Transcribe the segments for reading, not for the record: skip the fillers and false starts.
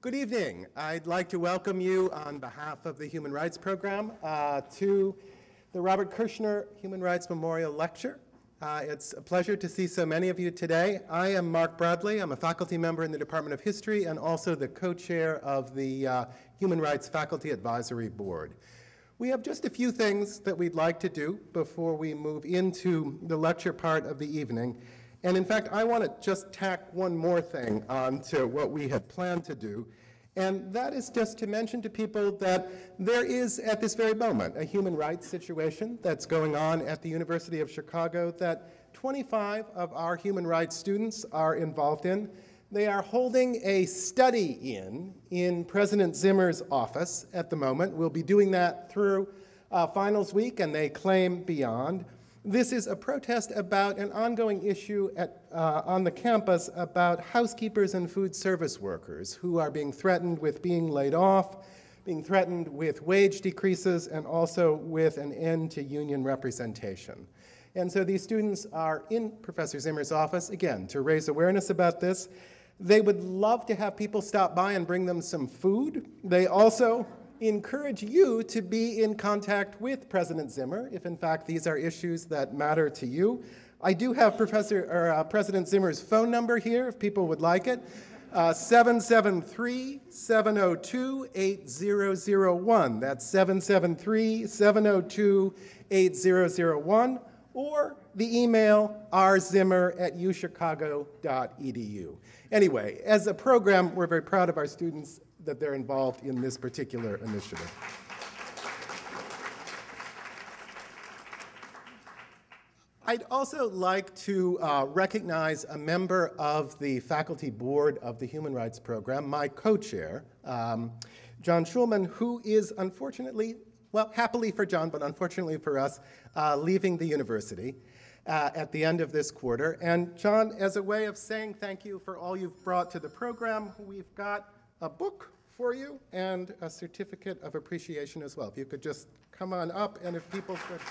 Good evening. I'd like to welcome you on behalf of the Human Rights Program to the Robert Kirschner Human Rights Memorial Lecture. It's a pleasure to see so many of you today. I am Mark Bradley. I'm a faculty member in the Department of History and also the co-chair of the Human Rights Faculty Advisory Board. We have just a few things that we'd like to do before we move into the lecture part of the evening. And in fact, I want to just tack one more thing onto what we had planned to do, and that is just to mention to people that there is, at this very moment, a human rights situation that's going on at the University of Chicago that 25 of our human rights students are involved in. They are holding a study in President Zimmer's office at the moment. We'll be doing that through finals week, and they claim beyond. This is a protest about an ongoing issue on the campus about housekeepers and food service workers who are being threatened with being laid off, being threatened with wage decreases, and also with an end to union representation. And so these students are in Professor Zimmer's office, again, to raise awareness about this. They would love to have people stop by and bring them some food. They also encourage you to be in contact with President Zimmer if, in fact, these are issues that matter to you. I do have President Zimmer's phone number here if people would like it, 773-702-8001. That's 773-702-8001, or the email rzimmer@uchicago.edu. Anyway, as a program, we're very proud of our students that they're involved in this particular initiative. I'd also like to recognize a member of the faculty board of the Human Rights Program, my co-chair, John Schulman, who is unfortunately, well, happily for John, but unfortunately for us, leaving the university at the end of this quarter. And John, as a way of saying thank you for all you've brought to the program, we've got a book for you and a certificate of appreciation as well. If you could just come on up, and if people could.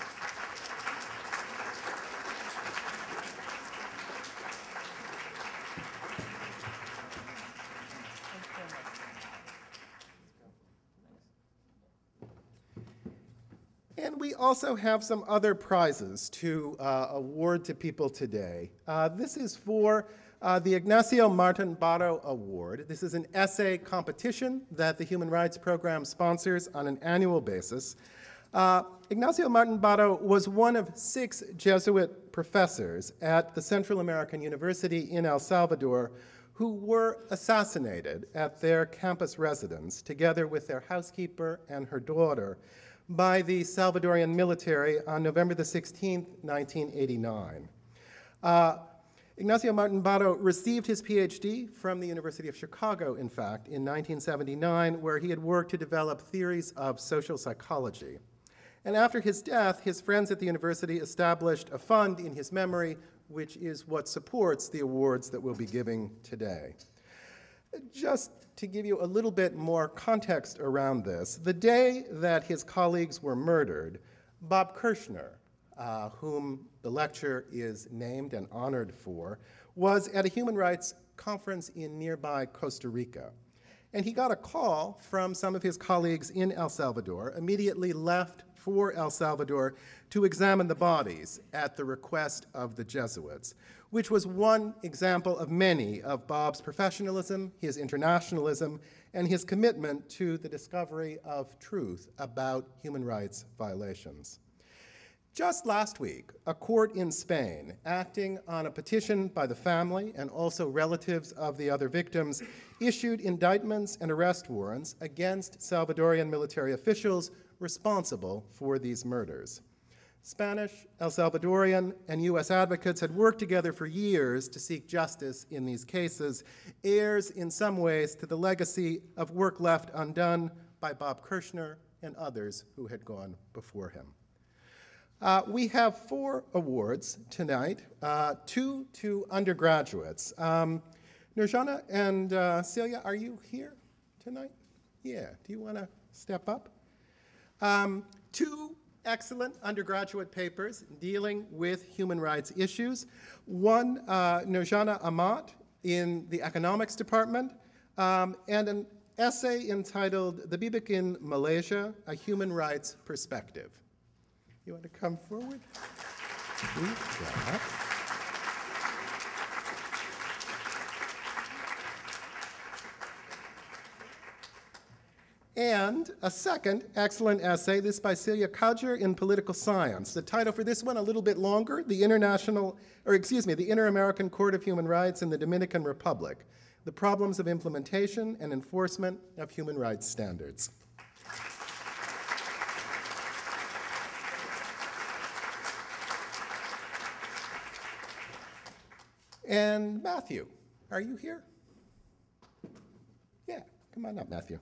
And we also have some other prizes to award to people today. This is for the Ignacio Martin Barro Award. This is an essay competition that the Human Rights Program sponsors on an annual basis. Ignacio Martin Barro was one of 6 Jesuit professors at the Central American University in El Salvador who were assassinated at their campus residence, together with their housekeeper and her daughter, by the Salvadorian military on November the 16th, 1989. Ignacio Martin Barro received his PhD from the University of Chicago, in fact, in 1979, where he had worked to develop theories of social psychology. And after his death, his friends at the university established a fund in his memory, which is what supports the awards that we'll be giving today. Just to give you a little bit more context around this, the day that his colleagues were murdered, Bob Kirschner, whom the lecture is named and honored for, was at a human rights conference in nearby Costa Rica. And he got a call from some of his colleagues in El Salvador, immediately left for El Salvador to examine the bodies at the request of the Jesuits, which was one example of many of Bob's professionalism, his internationalism, and his commitment to the discovery of truth about human rights violations. Just last week, a court in Spain, acting on a petition by the family and also relatives of the other victims, issued indictments and arrest warrants against Salvadorian military officials responsible for these murders. Spanish, El Salvadorian, and U.S. advocates had worked together for years to seek justice in these cases, heirs in some ways to the legacy of work left undone by Bob Kirschner and others who had gone before him. We have 4 awards tonight, 2 to undergraduates. Nurjana and Celia, are you here tonight? Yeah, do you want to step up? 2 excellent undergraduate papers dealing with human rights issues. One, Nurjana Amat in the economics department, and an essay entitled The Bibik in Malaysia, A Human Rights Perspective. You want to come forward? Yeah. And a second excellent essay, this by Celia Kajer in Political Science. The title for this one, a little bit longer, the Inter-American Court of Human Rights in the Dominican Republic, the Problems of Implementation and Enforcement of Human Rights Standards. And Matthew, are you here? Yeah, come on up, Matthew.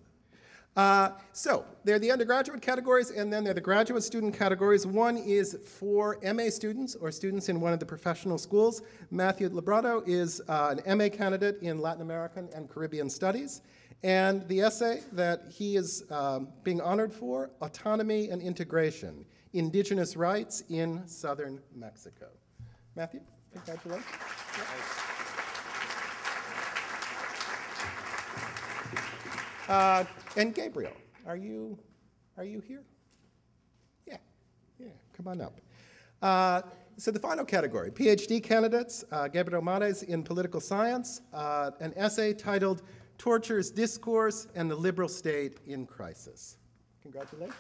So they're the undergraduate categories, and then they're the graduate student categories. One is for MA students or students in one of the professional schools. Matthew Librado is an MA candidate in Latin American and Caribbean Studies. And the essay that he is being honored for, Autonomy and Integration, Indigenous Rights in Southern Mexico. Matthew, congratulations. And Gabriel, are you here? Yeah, come on up. So the final category, PhD candidates, Gabriel Mares in Political Science, an essay titled Torture's Discourse and the Liberal State in Crisis. Congratulations.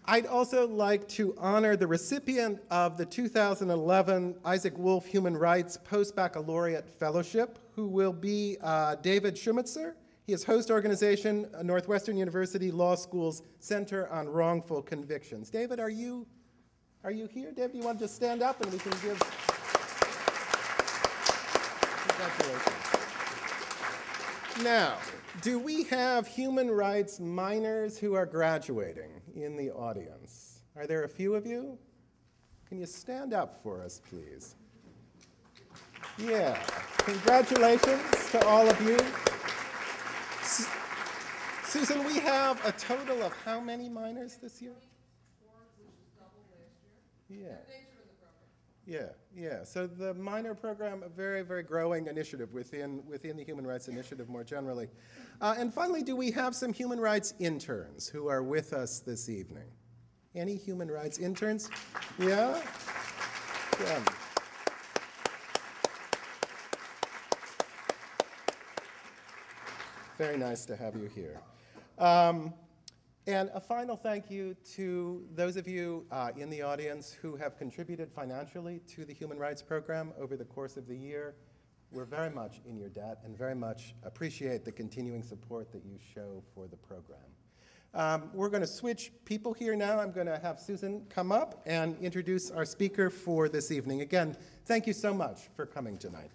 I'd also like to honor the recipient of the 2011 Isaac Wolf Human Rights Post-Baccalaureate Fellowship, who will be David Schumitzer. He is host organization, Northwestern University Law School's Center on Wrongful Convictions. David, are you here? David, you want to just stand up and we can give... Congratulations. Now, do we have human rights minors who are graduating in the audience? Are there a few of you? Can you stand up for us, please? Yeah. Congratulations to all of you. Susan, we have a total of how many minors this year? 4, which is double last year. Yeah. Yeah. So the minor program, a very, very growing initiative within the Human Rights Initiative more generally. And finally, do we have some human rights interns who are with us this evening? Any human rights interns? Yeah? Yeah. Very nice to have you here. And a final thank you to those of you in the audience who have contributed financially to the Human Rights Program over the course of the year. We're very much in your debt and very much appreciate the continuing support that you show for the program. We're going to switch people here now. I'm going to have Susan come up and introduce our speaker for this evening. Again, thank you so much for coming tonight.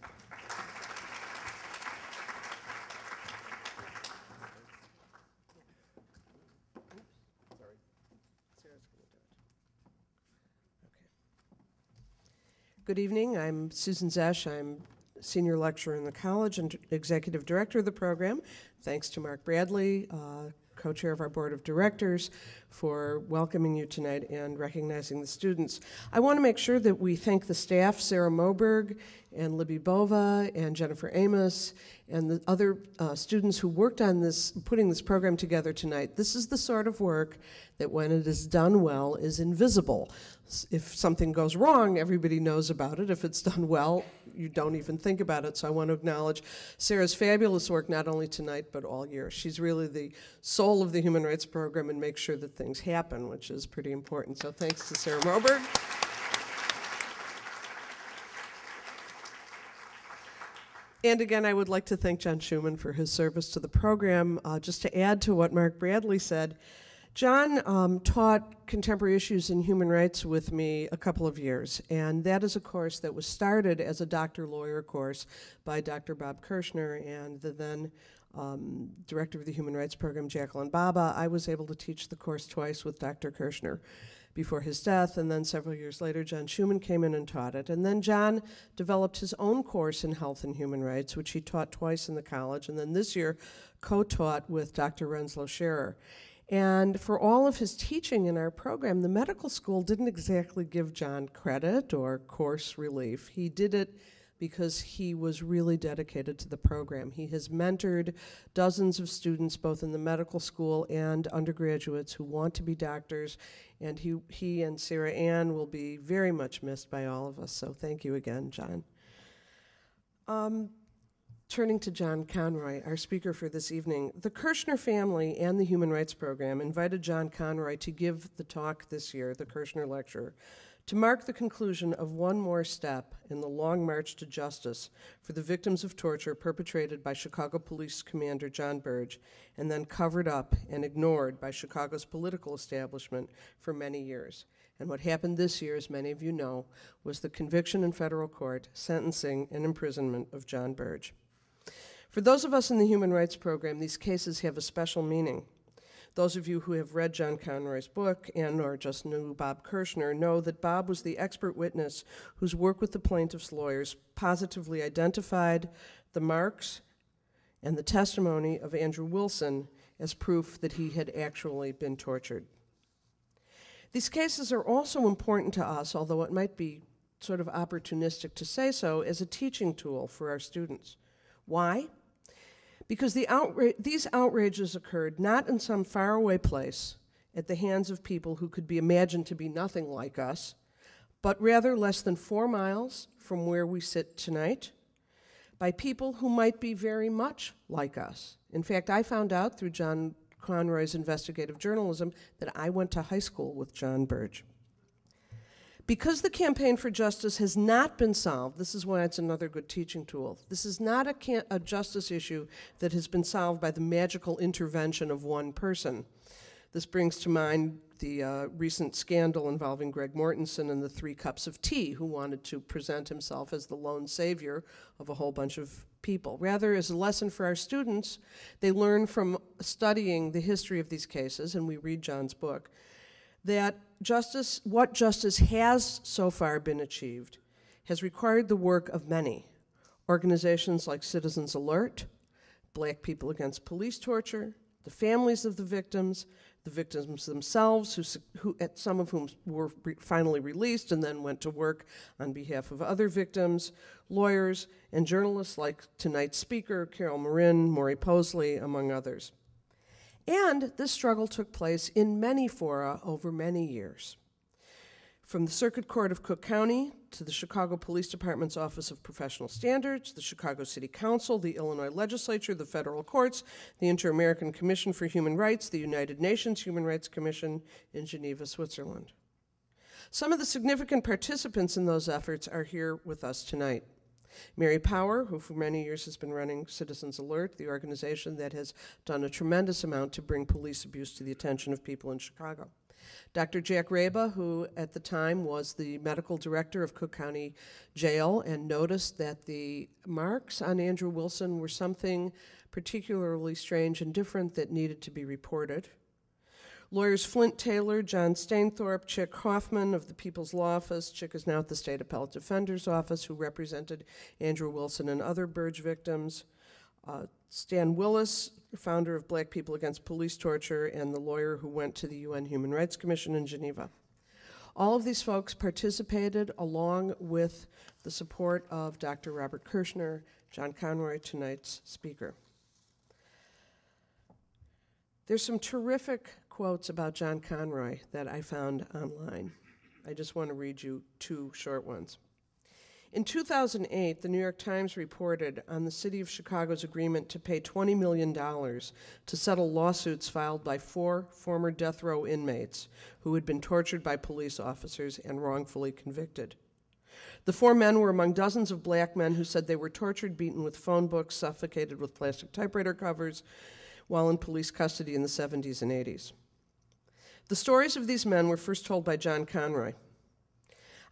Good evening. I'm Susan Zesch. I'm senior lecturer in the college and executive director of the program. Thanks to Mark Bradley, co-chair of our board of directors, for welcoming you tonight and recognizing the students. I want to make sure that we thank the staff, Sarah Moberg and Libby Bova and Jennifer Amos and the other students who worked on this, putting this program together tonight. This is the sort of work that when it is done well is invisible. If something goes wrong, everybody knows about it. If it's done well, you don't even think about it. So I want to acknowledge Sarah's fabulous work, not only tonight, but all year. She's really the soul of the Human Rights Program and makes sure that things happen, which is pretty important. So thanks to Sarah Moberg. And again, I would like to thank John Schuman for his service to the program. Just to add to what Mark Bradley said, John taught contemporary issues in human rights with me a couple of years, and that is a course that was started as a doctor-lawyer course by Dr. Bob Kirschner and the then director of the Human Rights Program, Jacqueline Baba. I was able to teach the course twice with Dr. Kirschner before his death, and then several years later, John Schuman came in and taught it. And then John developed his own course in health and human rights, which he taught twice in the college, and then this year co-taught with Dr. Renslow Scherer. And for all of his teaching in our program, the medical school didn't exactly give John credit or course relief. He did it because he was really dedicated to the program. He has mentored dozens of students, both in the medical school and undergraduates who want to be doctors, and he and Sarah Ann will be very much missed by all of us, so thank you again, John. Turning to John Conroy, our speaker for this evening, the Kirschner family and the Human Rights Program invited John Conroy to give the talk this year, the Kirschner Lecture, to mark the conclusion of one more step in the long march to justice for the victims of torture perpetrated by Chicago Police Commander John Burge and then covered up and ignored by Chicago's political establishment for many years. And what happened this year, as many of you know, was the conviction in federal court, sentencing, and imprisonment of John Burge. For those of us in the Human Rights Program, these cases have a special meaning. Those of you who have read John Conroy's book and or just knew Bob Kirschner know that Bob was the expert witness whose work with the plaintiff's lawyers positively identified the marks and the testimony of Andrew Wilson as proof that he had actually been tortured. These cases are also important to us, although it might be sort of opportunistic to say so, as a teaching tool for our students. Why? Because these outrages occurred not in some faraway place at the hands of people who could be imagined to be nothing like us, but rather less than 4 miles from where we sit tonight, by people who might be very much like us. In fact, I found out through John Conroy's investigative journalism that I went to high school with John Burge. Because the campaign for justice has not been solved, this is why it's another good teaching tool. This is not a justice issue that has been solved by the magical intervention of one person. This brings to mind the recent scandal involving Greg Mortensen and the 3 cups of tea, who wanted to present himself as the lone savior of a whole bunch of people. Rather, as a lesson for our students, they learn from studying the history of these cases, and we read John's book, that what justice has so far been achieved has required the work of many. Organizations like Citizens Alert, Black People Against Police Torture, the families of the victims themselves, some of whom were finally released and then went to work on behalf of other victims, lawyers, and journalists like tonight's speaker, Carol Marin, Maury Posley, among others. And this struggle took place in many fora over many years. From the Circuit Court of Cook County to the Chicago Police Department's Office of Professional Standards, the Chicago City Council, the Illinois Legislature, the federal courts, the Inter-American Commission for Human Rights, the United Nations Human Rights Commission in Geneva, Switzerland. Some of the significant participants in those efforts are here with us tonight. Mary Power, who for many years has been running Citizens Alert, the organization that has done a tremendous amount to bring police abuse to the attention of people in Chicago. Dr. Jack Raba, who at the time was the medical director of Cook County Jail and noticed that the marks on Andrew Wilson were something particularly strange and different that needed to be reported. Lawyers Flint Taylor, John Stainthorpe, Chick Hoffman of the People's Law Office. Chick is now at the State Appellate Defender's Office, who represented Andrew Wilson and other Burge victims. Stan Willis, founder of Black People Against Police Torture, and the lawyer who went to the UN Human Rights Commission in Geneva. All of these folks participated along with the support of Dr. Robert Kirschner, John Conroy, tonight's speaker. There's some terrific quotes about John Conroy that I found online. I just want to read you 2 short ones. In 2008, the New York Times reported on the city of Chicago's agreement to pay $20 million to settle lawsuits filed by 4 former death row inmates who had been tortured by police officers and wrongfully convicted. The 4 men were among dozens of black men who said they were tortured, beaten with phone books, suffocated with plastic typewriter covers, while in police custody in the 70s and 80s. The stories of these men were first told by John Conroy.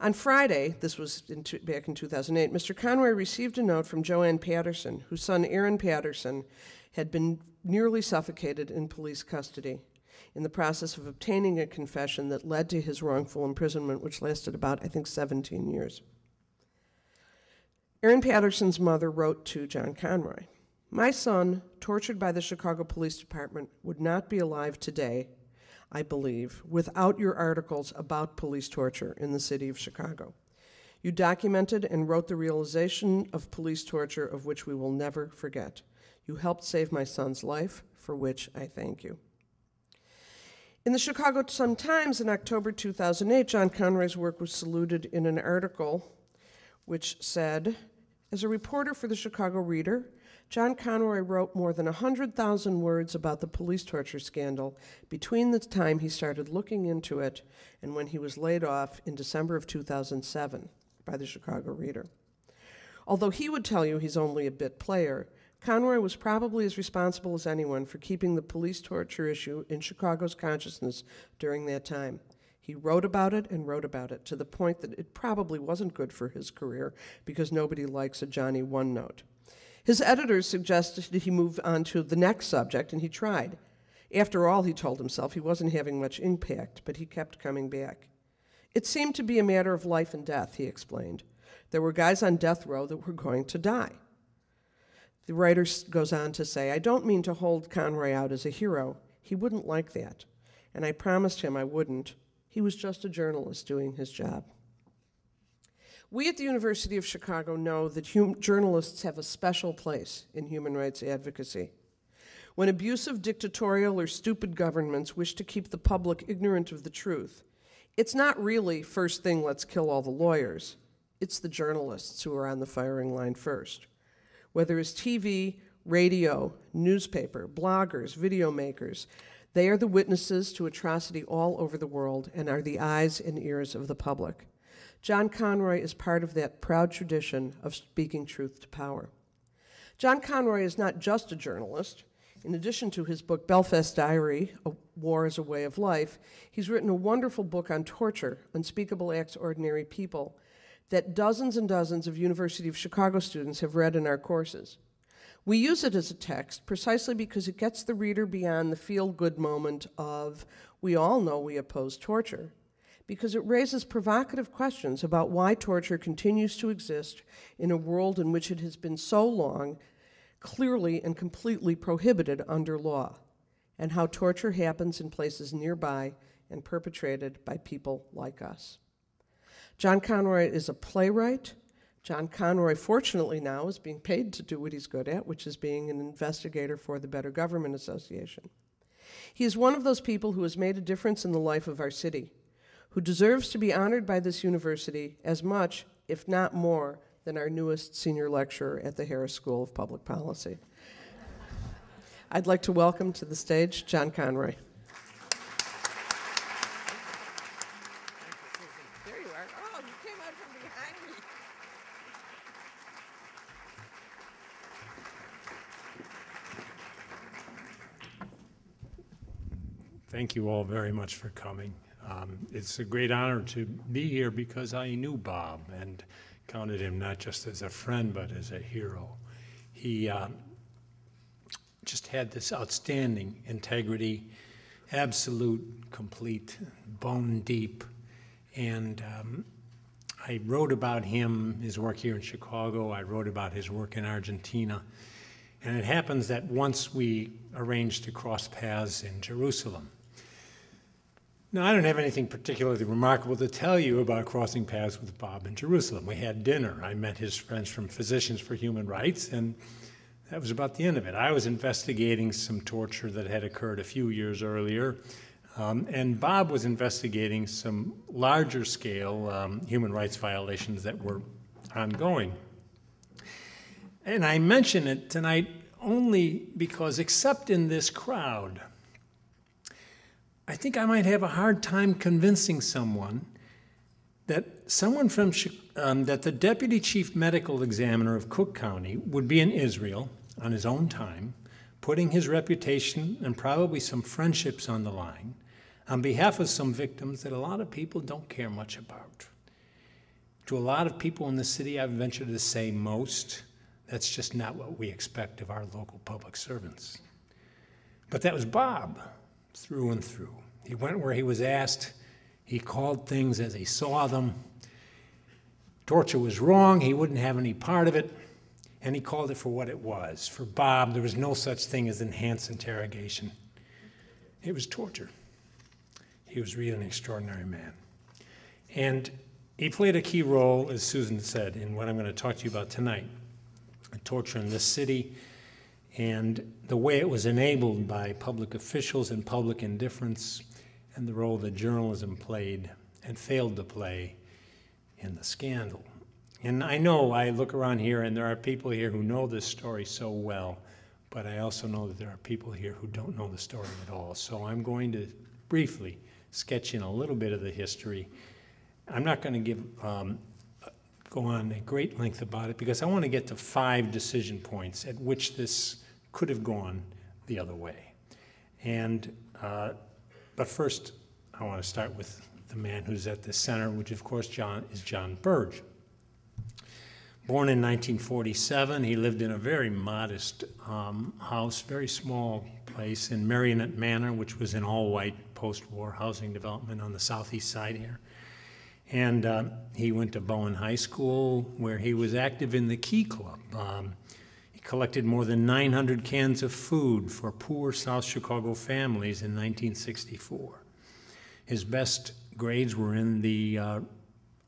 On Friday, this was back in 2008, Mr. Conroy received a note from Joanne Patterson, whose son Aaron Patterson had been nearly suffocated in police custody in the process of obtaining a confession that led to his wrongful imprisonment, which lasted about, I think, 17 years. Aaron Patterson's mother wrote to John Conroy, My son, tortured by the Chicago Police Department, would not be alive today, I believe, without your articles about police torture in the city of Chicago. You documented and wrote the realization of police torture of which we will never forget. You helped save my son's life, for which I thank you. In the Chicago Sun-Times in October 2008, John Conroy's work was saluted in an article which said, as a reporter for the Chicago Reader, John Conroy wrote more than 100,000 words about the police torture scandal between the time he started looking into it and when he was laid off in December of 2007 by the Chicago Reader. Although he would tell you he's only a bit player, Conroy was probably as responsible as anyone for keeping the police torture issue in Chicago's consciousness during that time. He wrote about it and wrote about it to the point that it probably wasn't good for his career because nobody likes a Johnny One Note. His editors suggested he move on to the next subject, and he tried. After all, he told himself, he wasn't having much impact, but he kept coming back. It seemed to be a matter of life and death, he explained. There were guys on death row that were going to die. The writer goes on to say, I don't mean to hold Conroy out as a hero. He wouldn't like that, and I promised him I wouldn't. He was just a journalist doing his job. We at the University of Chicago know that journalists have a special place in human rights advocacy. When abusive, dictatorial, or stupid governments wish to keep the public ignorant of the truth, it's not really first thing, let's kill all the lawyers. It's the journalists who are on the firing line first. Whether it's TV, radio, newspaper, bloggers, video makers, they are the witnesses to atrocity all over the world and are the eyes and ears of the public. John Conroy is part of that proud tradition of speaking truth to power. John Conroy is not just a journalist. In addition to his book, Belfast Diary, A War as a Way of Life, he's written a wonderful book on torture, Unspeakable Acts, Ordinary People, that dozens and dozens of University of Chicago students have read in our courses. We use it as a text precisely because it gets the reader beyond the feel-good moment of, we all know we oppose torture, because it raises provocative questions about why torture continues to exist in a world in which it has been so long clearly and completely prohibited under law, and how torture happens in places nearby and perpetrated by people like us. John Conroy is a playwright. John Conroy, fortunately now, is being paid to do what he's good at, which is being an investigator for the Better Government Association. He is one of those people who has made a difference in the life of our city, who deserves to be honored by this university as much, if not more, than our newest senior lecturer at the Harris School of Public Policy. I'd like to welcome to the stage John Conroy. There you are. Oh, you came out from behind me. Thank you all very much for coming. It's a great honor to be here because I knew Bob and counted him not just as a friend, but as a hero. He just had this outstanding integrity, absolute, complete, bone deep. And I wrote about him, his work here in Chicago. I wrote about his work in Argentina. And it happens that once we arranged to cross paths in Jerusalem. Now, I don't have anything particularly remarkable to tell you about crossing paths with Bob in Jerusalem. We had dinner. I met his friends from Physicians for Human Rights, and that was about the end of it. I was investigating some torture that had occurred a few years earlier, and Bob was investigating some larger scale human rights violations that were ongoing. And I mention it tonight only because, except in this crowd, I think I might have a hard time convincing someone that that the deputy chief medical examiner of Cook County would be in Israel on his own time, putting his reputation and probably some friendships on the line on behalf of some victims that a lot of people don't care much about. To a lot of people in the city, I've ventured to say most, that's just not what we expect of our local public servants. But that was Bob. Through and through. He went where he was asked. He called things as he saw them. Torture was wrong. He wouldn't have any part of it. And he called it for what it was. For Bob, there was no such thing as enhanced interrogation. It was torture. He was really an extraordinary man. And he played a key role, as Susan said, in what I'm going to talk to you about tonight, torture in this city, and the way it was enabled by public officials and public indifference, and the role that journalism played and failed to play in the scandal. And I know I look around here and there are people here who know this story so well, but I also know that there are people here who don't know the story at all. So I'm going to briefly sketch in a little bit of the history. I'm not going to go on at great length about it because I want to get to 5 decision points at which this could have gone the other way. And, but first, I want to start with the man who's at the center, which of course is John Burge. Born in 1947, he lived in a very modest house, very small place in Marionette Manor, which was an all-white post-war housing development on the southeast side here. And he went to Bowen High School, where he was active in the Key Club. He collected more than 900 cans of food for poor South Chicago families in 1964. His best grades were in the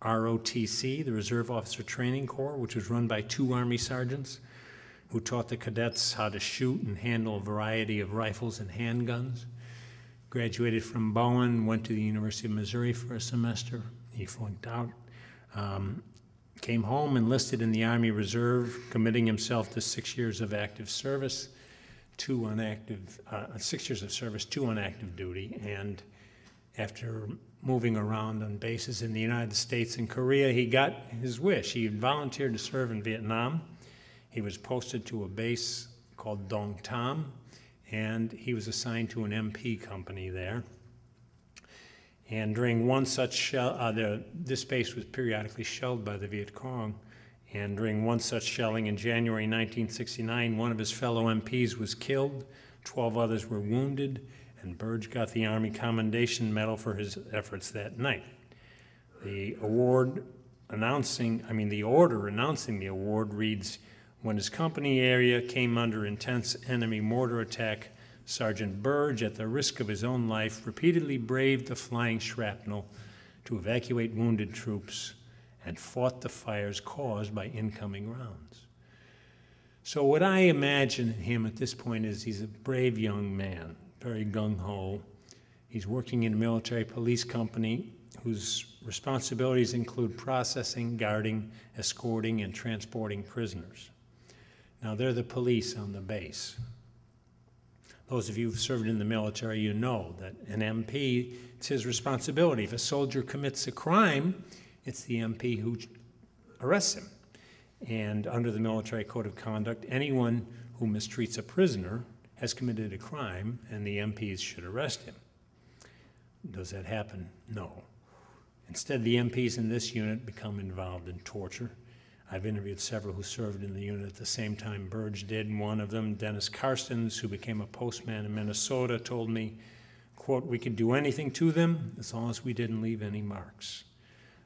ROTC, the Reserve Officer Training Corps, which was run by 2 Army sergeants who taught the cadets how to shoot and handle a variety of rifles and handguns. Graduated from Bowen, went to the University of Missouri for a semester. He flunked out. Came home, enlisted in the Army Reserve, committing himself to 6 years of active service, 6 years of service, 2 on active duty, and after moving around on bases in the United States and Korea, he got his wish. He volunteered to serve in Vietnam. He was posted to a base called Dong Tam, and he was assigned to an MP company there. And during one such shell, this base was periodically shelled by the Viet Cong, and during one such shelling in January 1969, one of his fellow MPs was killed, 12 others were wounded, and Burge got the Army Commendation Medal for his efforts that night. The order announcing the award reads, "When his company area came under intense enemy mortar attack, Sergeant Burge, at the risk of his own life, repeatedly braved the flying shrapnel to evacuate wounded troops and fought the fires caused by incoming rounds." So what I imagine in him at this point is he's a brave young man, very gung-ho. He's working in a military police company whose responsibilities include processing, guarding, escorting, and transporting prisoners. Now, they're the police on the base. Those of you who've served in the military, you know that an MP, it's his responsibility. If a soldier commits a crime, it's the MP who arrests him. And under the Military Code of Conduct, anyone who mistreats a prisoner has committed a crime, and the MPs should arrest him. Does that happen? No. Instead, the MPs in this unit become involved in torture. I've interviewed several who served in the unit at the same time Burge did. One of them, Dennis Carstens, who became a postman in Minnesota, told me, quote, "We could do anything to them as long as we didn't leave any marks."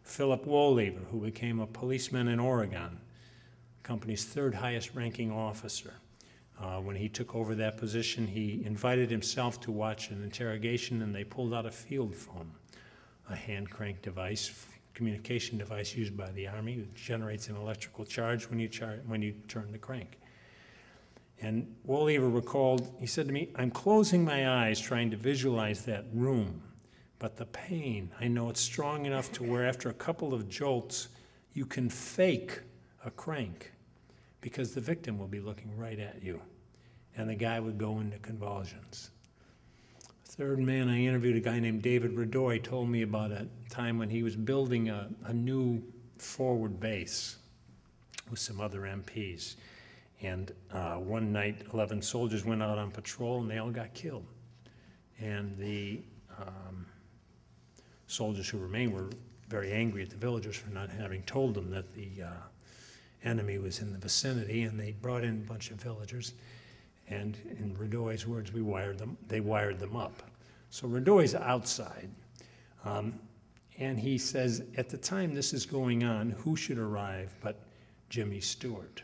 Philip Wohlever, who became a policeman in Oregon, the company's 3rd highest ranking officer. When he took over that position, he invited himself to watch an interrogation, and they pulled out a field phone, a hand-crank device, communication device used by the Army. It generates an electrical charge when you turn the crank. And Wohlever recalled, he said to me, "I'm closing my eyes trying to visualize that room, but the pain, I know it's strong enough to where after a couple of jolts, you can fake a crank because the victim will be looking right at you." And the guy would go into convulsions. Third man I interviewed, a guy named David Radoy, told me about a time when he was building a new forward base with some other MPs. And one night, 11 soldiers went out on patrol, and they all got killed. And the soldiers who remained were very angry at the villagers for not having told them that the enemy was in the vicinity, and they brought in a bunch of villagers. And in Radoy's words, they wired them up. So Radoy's outside. And he says, at the time this is going on, who should arrive but Jimmy Stewart,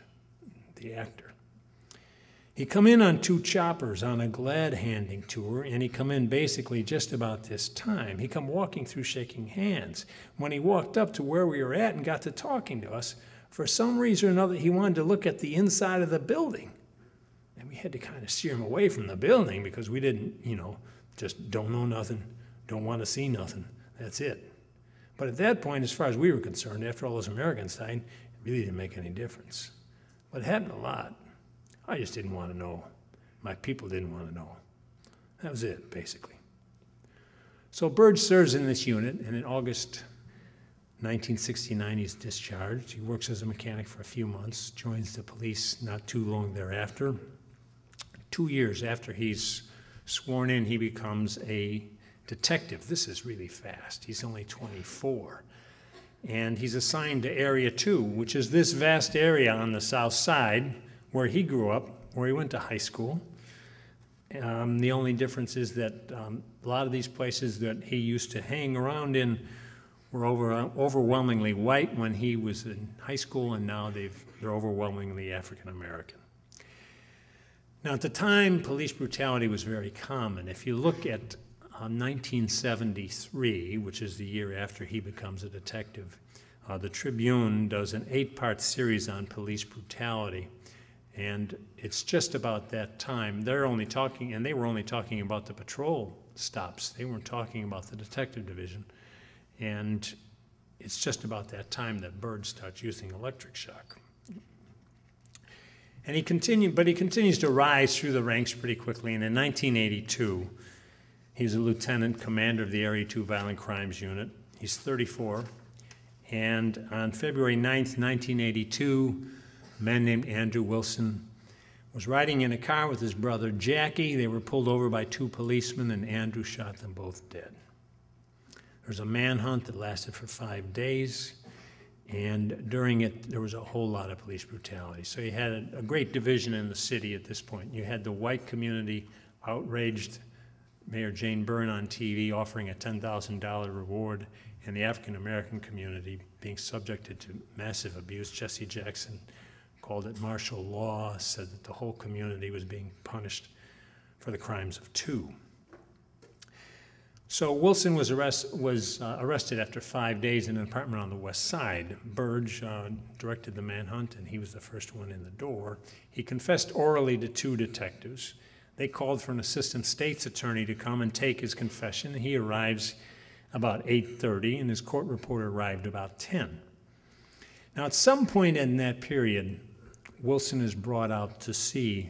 the actor. He come in on 2 choppers on a glad-handing tour, and he come in basically just about this time. He come walking through shaking hands. When he walked up to where we were at and got to talking to us, for some reason or another, he wanted to look at the inside of the building. And we had to kind of steer him away from the building because we didn't, just don't know nothing, don't want to see nothing. That's it. But at that point, as far as we were concerned, after all those Americans died, it really didn't make any difference. But it happened a lot. I just didn't want to know. My people didn't want to know. That was it, basically. So Burge serves in this unit, and in August 1969, he's discharged. He works as a mechanic for a few months, joins the police not too long thereafter. 2 years after he's sworn in, he becomes a detective. This is really fast. He's only 24. And he's assigned to Area 2, which is this vast area on the south side where he grew up, where he went to high school. The only difference is that a lot of these places that he used to hang around in were overwhelmingly white when he was in high school, and now they're overwhelmingly African American. Now, at the time, police brutality was very common. If you look at 1973, which is the year after he becomes a detective, the Tribune does an 8-part series on police brutality. And it's just about that time. They were only talking about the patrol stops. They weren't talking about the detective division. And it's just about that time that Burge starts using electric shock. And he continues to rise through the ranks pretty quickly. And in 1982, he's a lieutenant commander of the Area 2 Violent Crimes Unit. He's 34. And on February 9th, 1982, a man named Andrew Wilson was riding in a car with his brother Jackie. They were pulled over by 2 policemen, and Andrew shot them both dead. There was a manhunt that lasted for 5 days, and during it, there was a whole lot of police brutality. So you had a great division in the city at this point. You had the white community outraged, Mayor Jane Byrne on TV offering a $10,000 reward, and the African-American community being subjected to massive abuse. Jesse Jackson called it martial law, said that the whole community was being punished for the crimes of 2. So Wilson was arrested after 5 days in an apartment on the west side. Burge directed the manhunt, and he was the first one in the door. He confessed orally to 2 detectives. They called for an assistant state's attorney to come and take his confession. He arrives about 8:30, and his court reporter arrived about 10. Now, at some point in that period, Wilson is brought out to see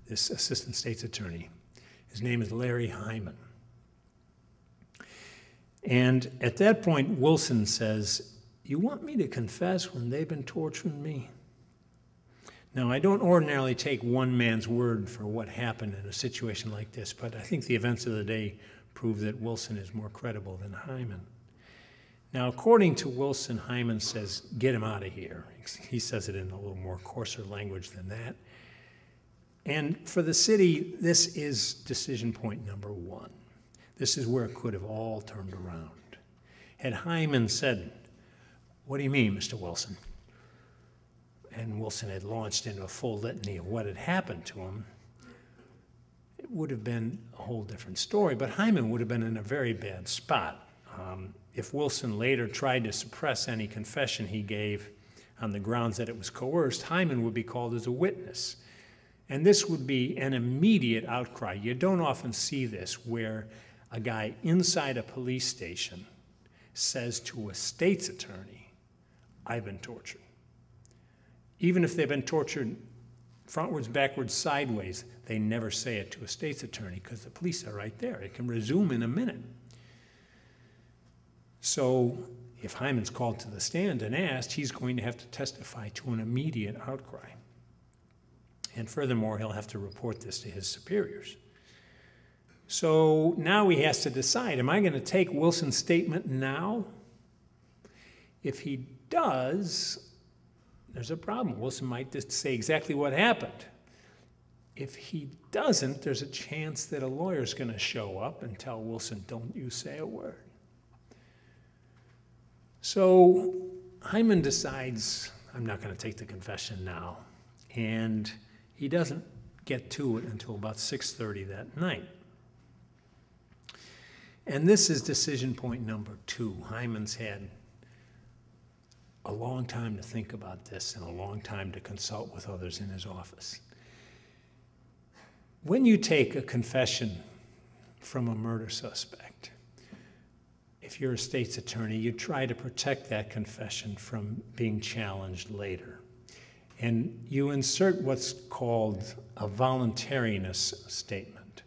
this assistant state's attorney. His name is Larry Hyman. And at that point, Wilson says, "You want me to confess when they've been torturing me?" Now, I don't ordinarily take one man's word for what happened in a situation like this, but I think the events of the day prove that Wilson is more credible than Hyman. Now, according to Wilson, Hyman says, "Get him out of here." He says it in a little more coarser language than that. And for the city, this is decision point number 1. This is where it could have all turned around. Had Hyman said, "What do you mean, Mr. Wilson?" and Wilson had launched into a full litany of what had happened to him, it would have been a whole different story. But Hyman would have been in a very bad spot. If Wilson later tried to suppress any confession he gave on the grounds that it was coerced, Hyman would be called as a witness. And this would be an immediate outcry. You don't often see this, where a guy inside a police station says to a state's attorney, "I've been tortured." Even if they've been tortured frontwards, backwards, sideways, they never say it to a state's attorney because the police are right there. It can resume in a minute. So if Hyman's called to the stand and asked, he's going to have to testify to an immediate outcry. And furthermore, he'll have to report this to his superiors. So now he has to decide, am I going to take Wilson's statement now? If he does, there's a problem. Wilson might just say exactly what happened. If he doesn't, there's a chance that a lawyer's going to show up and tell Wilson, "Don't you say a word." So Hyman decides, I'm not going to take the confession now. and he doesn't get to it until about 6:30 that night. And this is decision point number 2. Hyman's had a long time to think about this and a long time to consult with others in his office. When you take a confession from a murder suspect, if you're a state's attorney, you try to protect that confession from being challenged later. And you insert what's called a voluntariness statement,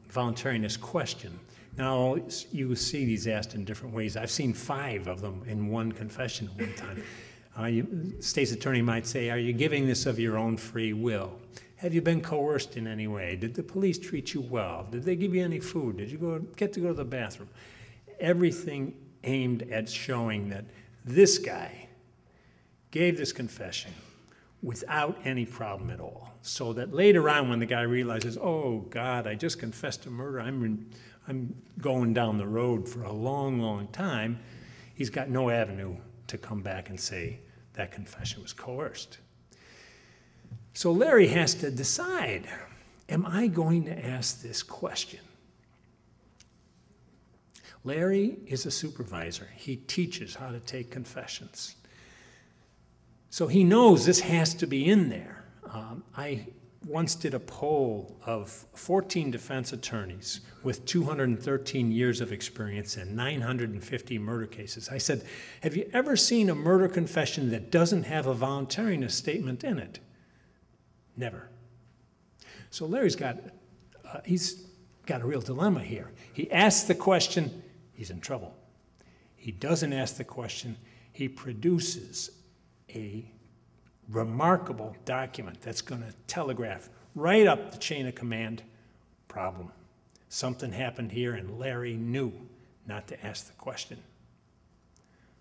voluntariness question. Now, you see these asked in different ways. I've seen 5 of them in one confession at one time. State's attorney might say, are you giving this of your own free will? Have you been coerced in any way? Did the police treat you well? Did they give you any food? Did you get to go to the bathroom? Everything aimed at showing that this guy gave this confession without any problem at all. So that later on when the guy realizes, oh God, I just confessed to murder, I'm going down the road for a long, long time, he's got no avenue to come back and say that confession was coerced. So Larry has to decide, am I going to ask this question? Larry is a supervisor. He teaches how to take confessions. So he knows this has to be in there. I once did a poll of 14 defense attorneys with 213 years of experience and 950 murder cases. I said, have you ever seen a murder confession that doesn't have a voluntariness statement in it? Never. So Larry's he's got a real dilemma here. He asks the question, he's in trouble. He doesn't ask the question, he produces a remarkable document that's going to telegraph right up the chain of command. Problem. Something happened here and Larry knew not to ask the question.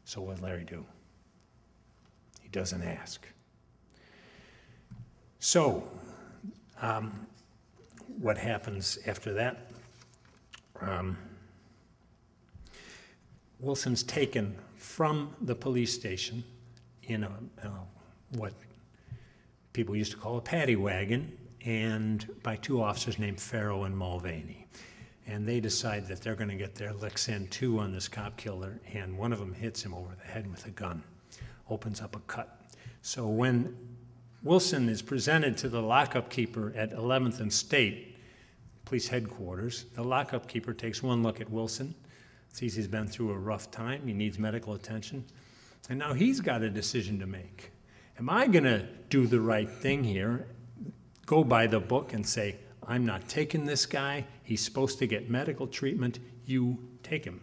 So what did Larry do? He doesn't ask. So what happens after that? Wilson's taken from the police station in what people used to call a paddy wagon, and by 2 officers named Farrow and Mulvaney. And they decide that they're going to get their licks in too on this cop killer, and one of them hits him over the head with a gun, opens up a cut. So when Wilson is presented to the lockup keeper at 11th and State Police Headquarters, the lockup keeper takes one look at Wilson, sees he's been through a rough time, he needs medical attention, and now he's got a decision to make. Am I going to do the right thing here, go by the book and say, I'm not taking this guy, he's supposed to get medical treatment, you take him?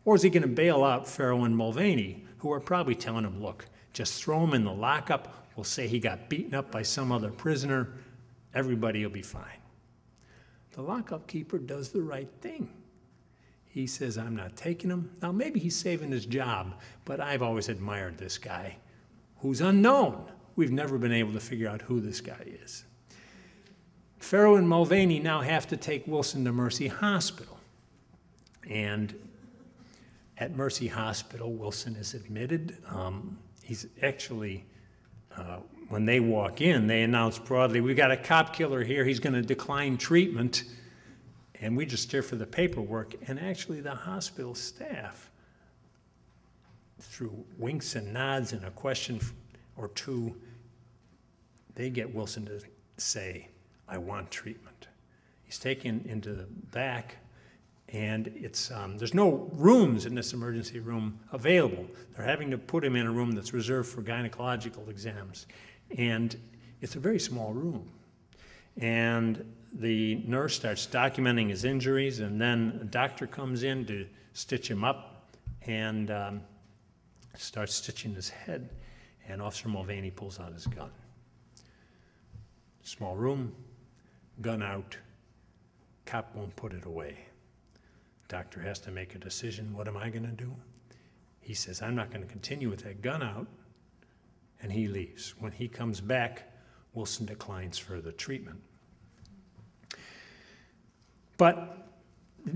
Or is he going to bail out Farrow and Mulvaney, who are probably telling him, look, just throw him in the lockup, we'll say he got beaten up by some other prisoner, everybody will be fine. The lockup keeper does the right thing. He says, I'm not taking him. Now, maybe he's saving his job, but I've always admired this guy who's unknown. We've never been able to figure out who this guy is. Farrow and Mulvaney now have to take Wilson to Mercy Hospital. And at Mercy Hospital, Wilson is admitted. He's actually, when they walk in, they announce broadly, we've got a cop killer here, he's going to decline treatment. And we just stare for the paperwork, and actually the hospital staff, through winks and nods and a question or two, they get Wilson to say, I want treatment. He's taken into the back, and there's no rooms in this emergency room available. They're having to put him in a room that's reserved for gynecological exams, and it's a very small room. And the nurse starts documenting his injuries, and then a doctor comes in to stitch him up and starts stitching his head, and Officer Mulvaney pulls out his gun. Small room, gun out, cop won't put it away. Doctor has to make a decision, what am I going to do? He says, I'm not going to continue with that gun out, and he leaves. When he comes back, Wilson declines further treatment. But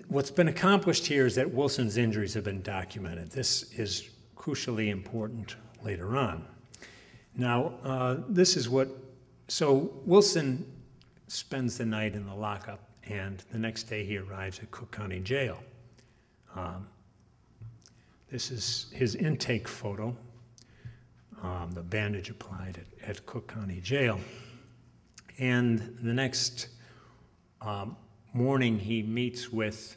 what's been accomplished here is that Wilson's injuries have been documented. This is crucially important later on. Now, this is what, so Wilson spends the night in the lockup, and the next day he arrives at Cook County Jail. This is his intake photo, the bandage applied at Cook County Jail. And the next morning he meets with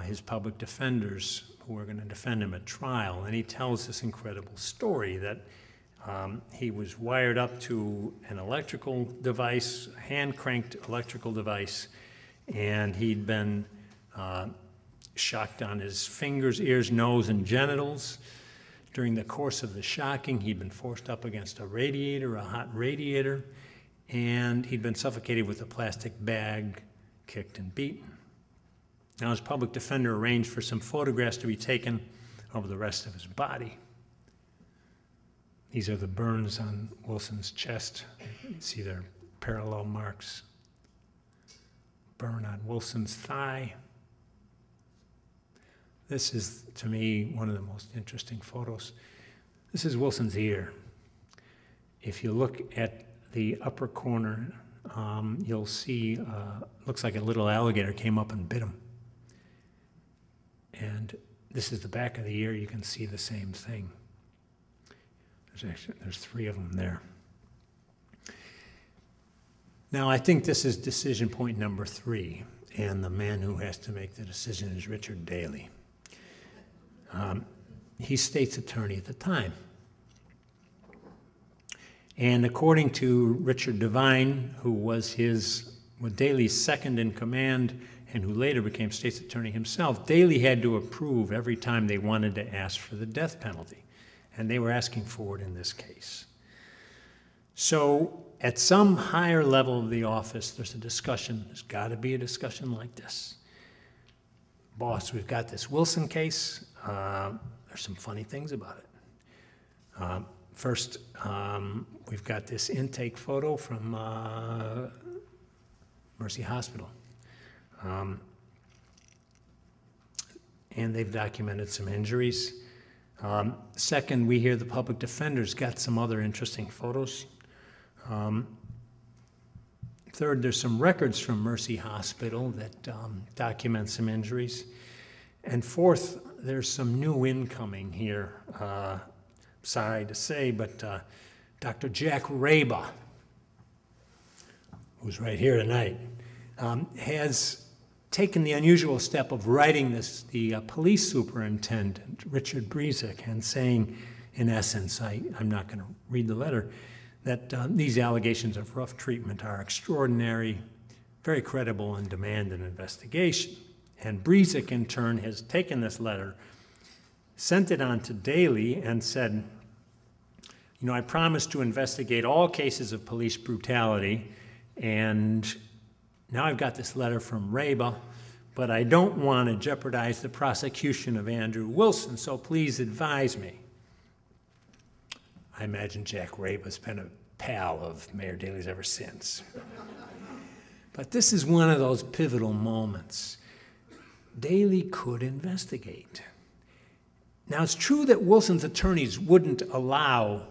his public defenders who are going to defend him at trial, and he tells this incredible story that he was wired up to an electrical device, hand-cranked electrical device, and he'd been shocked on his fingers, ears, nose, and genitals. During the course of the shocking, he'd been forced up against a radiator, a hot radiator, and he'd been suffocated with a plastic bag, kicked and beaten. Now his public defender arranged for some photographs to be taken of the rest of his body. These are the burns on Wilson's chest. You see their parallel marks. Burn on Wilson's thigh. This is, to me, one of the most interesting photos. This is Wilson's ear. If you look at the upper corner, you'll see, looks like a little alligator came up and bit him. And this is the back of the ear. You can see the same thing. There's 3 of them there. Now, I think this is decision point number 3, and the man who has to make the decision is Richard Daley. He's state's attorney at the time. And according to Richard Devine, who was Daley's second in command and who later became state's attorney himself, Daley had to approve every time they wanted to ask for the death penalty. And they were asking for it in this case. So at some higher level of the office, there's a discussion. There's got to be a discussion like this. Boss, we've got this Wilson case. There's some funny things about it. First, we've got this intake photo from Mercy Hospital. And they've documented some injuries. Second, we hear the public defender's got some other interesting photos. Third, there's some records from Mercy Hospital that document some injuries. And fourth, there's some new incoming here. Sorry to say, but Dr. Jack Raba, who's right here tonight, has taken the unusual step of writing the police superintendent, Richard Brezek, and saying, in essence, I'm not going to read the letter, that these allegations of rough treatment are extraordinary, very credible, and demand an investigation. And Brezek, in turn, has taken this letter, sent it on to Daley, and said, you know, I promised to investigate all cases of police brutality, and now I've got this letter from Raba, but I don't want to jeopardize the prosecution of Andrew Wilson, so please advise me. I imagine Jack Raba's been a pal of Mayor Daley's ever since. But this is one of those pivotal moments. Daley could investigate. Now, it's true that Wilson's attorneys wouldn't allow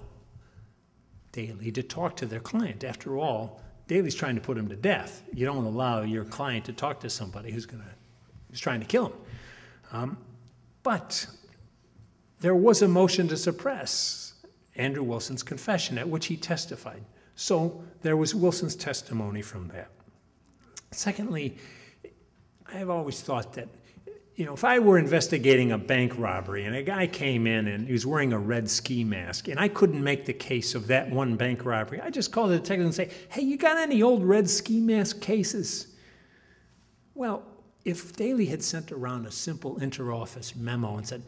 Daley to talk to their client. After all, Daley's trying to put him to death. You don't allow your client to talk to somebody who's trying to kill him. But there was a motion to suppress Andrew Wilson's confession at which he testified. So there was Wilson's testimony from that. Secondly, I've always thought that, you know, if I were investigating a bank robbery and a guy came in and he was wearing a red ski mask and I couldn't make the case of that one bank robbery, I'd just call the detective and say, hey, you got any old red ski mask cases? Well, if Daley had sent around a simple interoffice memo and said,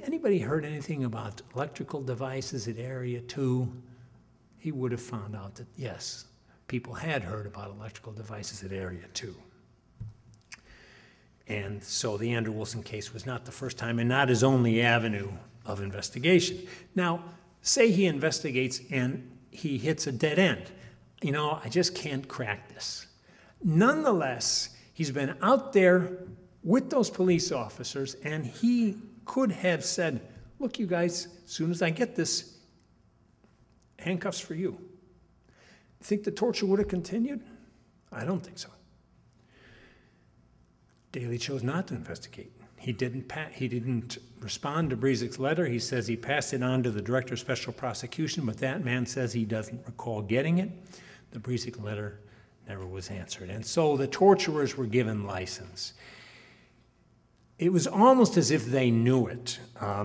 anybody heard anything about electrical devices at Area 2? He would have found out that, yes, people had heard about electrical devices at Area 2. And so the Andrew Wilson case was not the first time and not his only avenue of investigation. Now, say he investigates and he hits a dead end. You know, I just can't crack this. Nonetheless, he's been out there with those police officers, and he could have said, look, you guys, as soon as I get this handcuffs for you. Think the torture would have continued? I don't think so. Daley chose not to investigate. He didn't respond to Brezick's letter. He says he passed it on to the Director of Special Prosecution, but that man says he doesn't recall getting it. The Brezick letter never was answered. And so the torturers were given license. It was almost as if they knew it,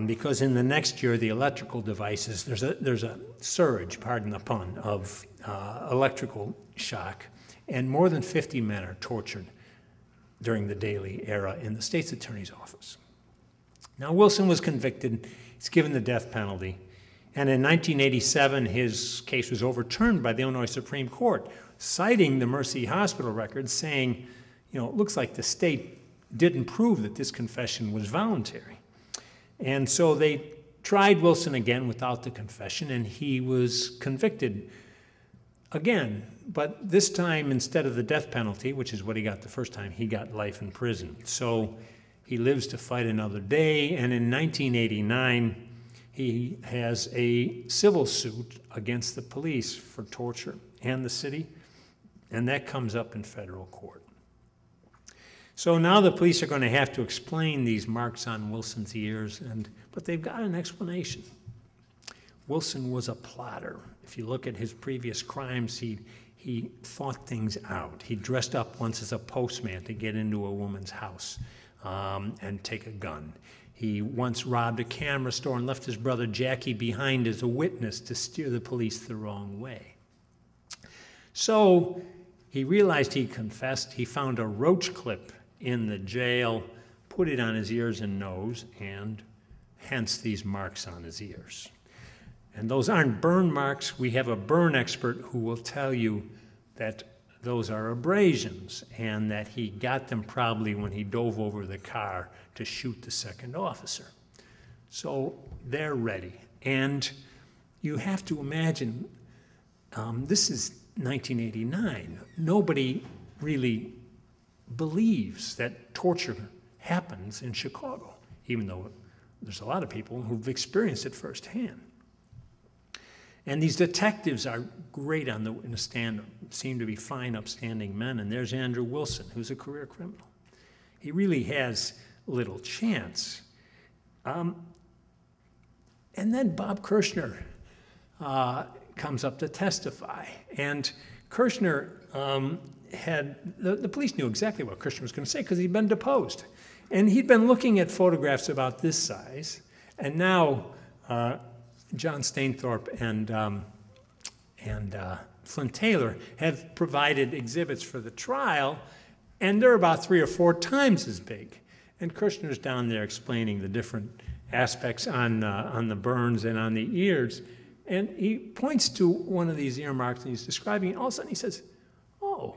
because in the next year, the electrical devices, there's a surge, pardon the pun, of electrical shock, and more than 50 men are tortured during the Daley era in the state's attorney's office. Now, Wilson was convicted. He's given the death penalty. And in 1987, his case was overturned by the Illinois Supreme Court, citing the Mercy Hospital records, saying, it looks like the state didn't prove that this confession was voluntary. And so they tried Wilson again without the confession, and he was convicted again. But this time, instead of the death penalty, which is what he got the first time, he got life in prison. So he lives to fight another day, and in 1989, he has a civil suit against the police for torture and the city, and that comes up in federal court. So now the police are going to have to explain these marks on Wilson's ears, but they've got an explanation. Wilson was a plotter. If you look at his previous crimes, he thought things out. He dressed up once as a postman to get into a woman's house and take a gun. He once robbed a camera store and left his brother Jackie behind as a witness to steer the police the wrong way. So he realized he confessed. He found a roach clip in the jail, put it on his ears and nose, and hence these marks on his ears. And those aren't burn marks. We have a burn expert who will tell you that those are abrasions and that he got them probably when he dove over the car to shoot the second officer. So they're ready. And you have to imagine, this is 1989. Nobody really believes that torture happens in Chicago, even though there's a lot of people who've experienced it firsthand. And these detectives are great in the stand-up, seem to be fine, upstanding men. And there's Andrew Wilson, who's a career criminal. He really has little chance. And then Bob Kirschner comes up to testify. And Kirschner the police knew exactly what Kirschner was going to say because he'd been deposed. And he'd been looking at photographs about this size. And now John Stainthorpe and Flint Taylor have provided exhibits for the trial, and they're about 3 or 4 times as big. And Kirschner's down there explaining the different aspects on the burns and on the ears. And he points to one of these earmarks, and he's describing it. All of a sudden he says, oh,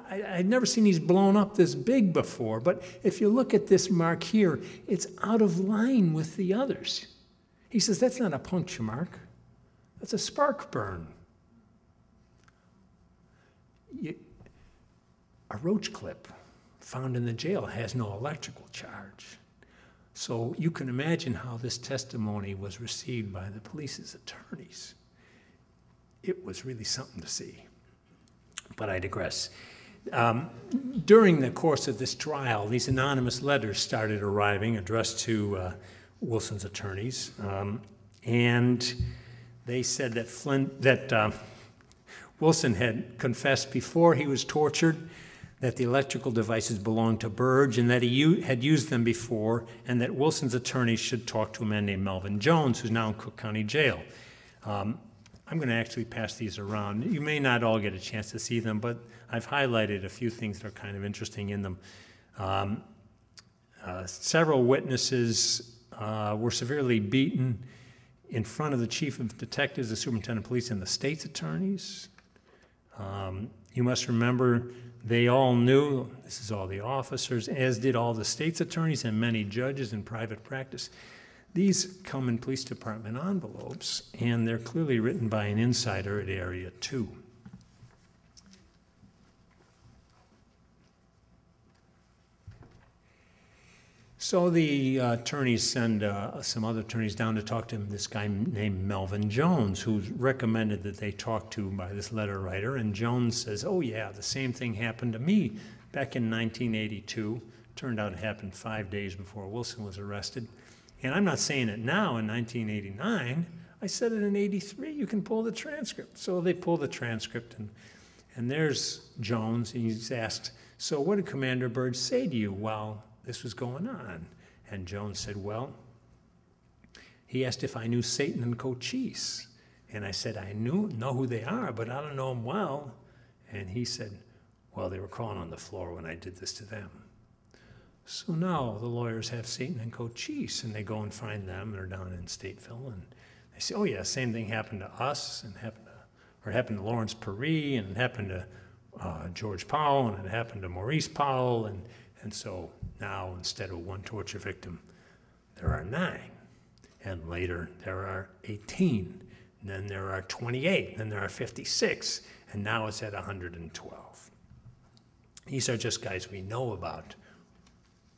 I'd never seen these blown up this big before, but if you look at this mark here, it's out of line with the others. He says, that's not a puncture mark. That's a spark burn. A roach clip found in the jail has no electrical charge. So you can imagine how this testimony was received by the police's attorneys. It was really something to see. But I digress. During the course of this trial, these anonymous letters started arriving, addressed to Wilson's attorneys, and they said that Wilson had confessed before he was tortured that the electrical devices belonged to Burge and that he had used them before, and that Wilson's attorneys should talk to a man named Melvin Jones, who's now in Cook County Jail. I'm going to actually pass these around. You may not all get a chance to see them, but I've highlighted a few things that are kind of interesting in them. Several witnesses were severely beaten in front of the chief of detectives, the superintendent of police, and the state's attorneys. You must remember they all knew, this is all the officers, as did all the state's attorneys and many judges in private practice. These come in police department envelopes, and they're clearly written by an insider at Area 2. So the attorneys send some other attorneys down to talk to this guy named Melvin Jones, who's recommended that they talk to by this letter writer. And Jones says, oh yeah, the same thing happened to me back in 1982. Turned out it happened 5 days before Wilson was arrested. And I'm not saying it now in 1989. I said it in 83. You can pull the transcript. So they pull the transcript, and there's Jones. And he's asked, so what did Commander Burge say to you while this was going on? And Jones said, well, he asked if I knew Satan and Cochise. And I said, I know who they are, but I don't know them well. And he said, well, they were crawling on the floor when I did this to them. So now the lawyers have Satan and Cochise, and they go and find them. They're down in Stateville, and they say, oh yeah, same thing happened to us, and happened to Lawrence Perry, and it happened to George Powell, and it happened to Maurice Powell, and so now instead of one torture victim, there are 9. And later there are 18, and then there are 28, and then there are 56, and now it's at 112. These are just guys we know about.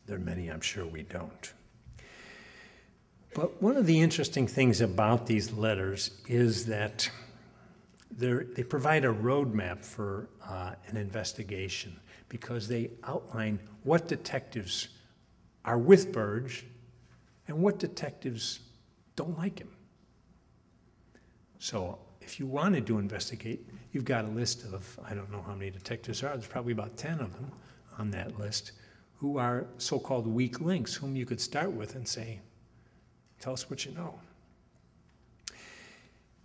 There are many I'm sure we don't. But one of the interesting things about these letters is that they provide a roadmap for an investigation, because they outline what detectives are with Burge and what detectives don't like him. So if you wanted to investigate, you've got a list of, I don't know how many detectives there are, there's probably about 10 of them on that list, who are so-called weak links, whom you could start with and say, tell us what you know.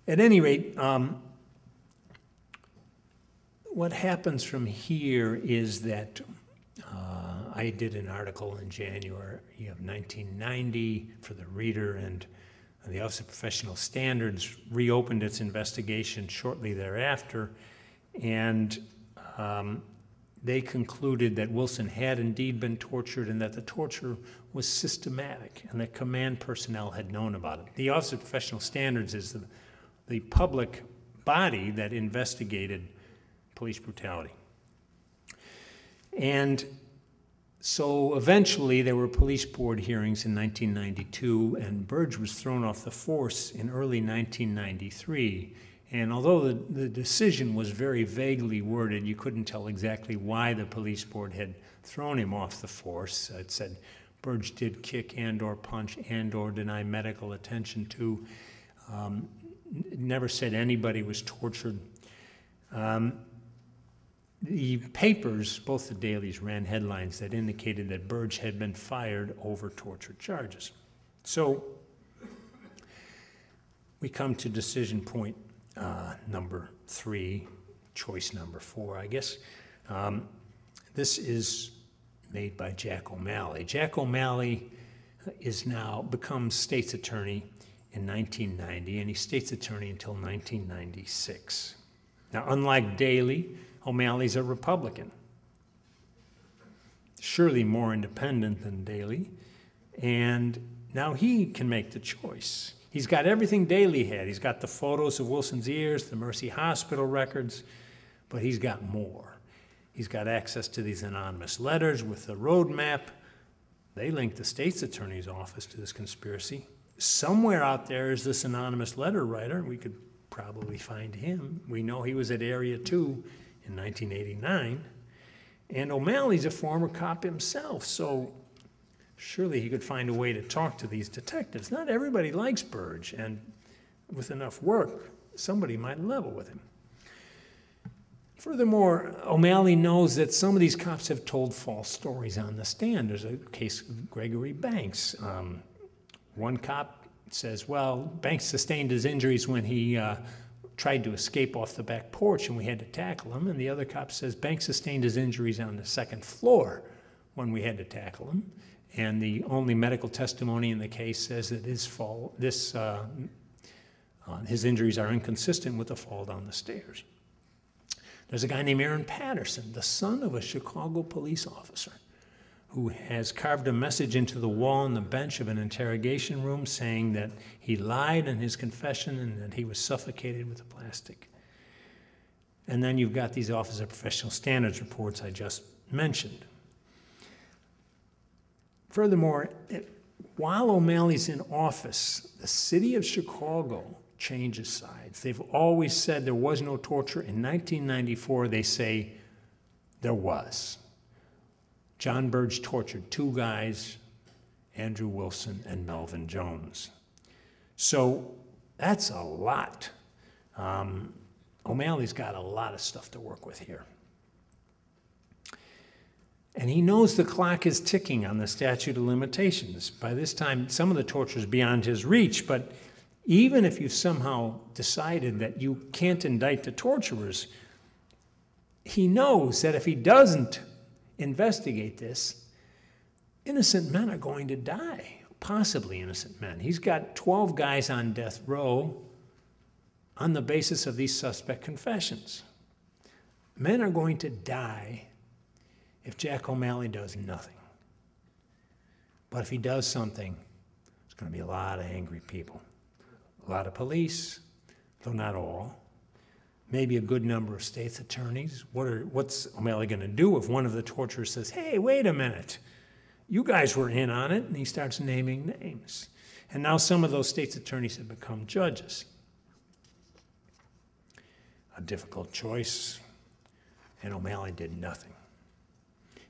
At any rate, what happens from here is that I did an article in January of 1990 for the Reader, and the Office of Professional Standards reopened its investigation shortly thereafter, and they concluded that Wilson had indeed been tortured and that the torture was systematic and that command personnel had known about it. The Office of Professional Standards is the public body that investigated police brutality. And so eventually there were police board hearings in 1992, and Burge was thrown off the force in early 1993. And although the decision was very vaguely worded, you couldn't tell exactly why the police board had thrown him off the force. It said Burge did kick and/or punch and/or deny medical attention to. It never said anybody was tortured. The papers, both the dailies, ran headlines that indicated that Burge had been fired over torture charges. So we come to decision point number 3, choice number 4, I guess. This is made by Jack O'Malley. Jack O'Malley is now becomes state's attorney in 1990, and he's state's attorney until 1996. Now, unlike Daley, O'Malley's a Republican, surely more independent than Daley, and now he can make the choice. He's got everything Daley had. He's got the photos of Wilson's ears, the Mercy Hospital records, but he's got more. He's got access to these anonymous letters with the roadmap. They link the state's attorney's office to this conspiracy. Somewhere out there is this anonymous letter writer. We could probably find him. We know he was at Area 2 in 1989. And O'Malley's a former cop himself, so surely he could find a way to talk to these detectives. Not everybody likes Burge, and with enough work, somebody might level with him. Furthermore, O'Malley knows that some of these cops have told false stories on the stand. There's a case of Gregory Banks. One cop says, well, Banks sustained his injuries when he tried to escape off the back porch and we had to tackle him. And the other cop says Banks sustained his injuries on the second floor when we had to tackle him. And the only medical testimony in the case says that his injuries are inconsistent with the fall down the stairs. There's a guy named Aaron Patterson, the son of a Chicago police officer, who has carved a message into the wall on the bench of an interrogation room saying that he lied in his confession and that he was suffocated with a plastic. And then you've got these Office of Professional Standards reports I just mentioned. Furthermore, while O'Malley's in office, the city of Chicago changes sides. They've always said there was no torture. In 1994, they say there was. John Burge tortured 2 guys, Andrew Wilson and Melvin Jones. So that's a lot. O'Malley's got a lot of stuff to work with here. And he knows the clock is ticking on the statute of limitations. By this time, some of the torture is beyond his reach, but even if you've somehow decided that you can't indict the torturers, he knows that if he doesn't investigate this, innocent men are going to die, possibly innocent men. He's got 12 guys on death row on the basis of these suspect confessions. Men are going to die if Jack O'Malley does nothing. But if he does something, there's going to be a lot of angry people. A lot of police, though not all. Maybe a good number of state's attorneys. What's O'Malley going to do if one of the torturers says, hey, wait a minute, you guys were in on it, and he starts naming names. And now some of those state's attorneys have become judges. A difficult choice, and O'Malley did nothing.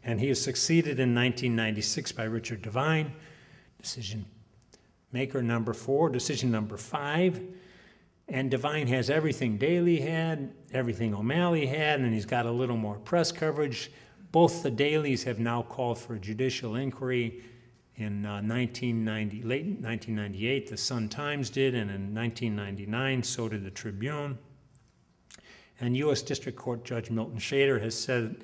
And he is succeeded in 1996 by Richard Devine, decision maker number 4, decision number 5. And Devine has everything Daley had, everything O'Malley had, and he's got a little more press coverage. Both the Daleys have now called for a judicial inquiry in late 1998, the Sun-Times did, and in 1999, so did the Tribune. And U.S. District Court Judge Milton Shader has said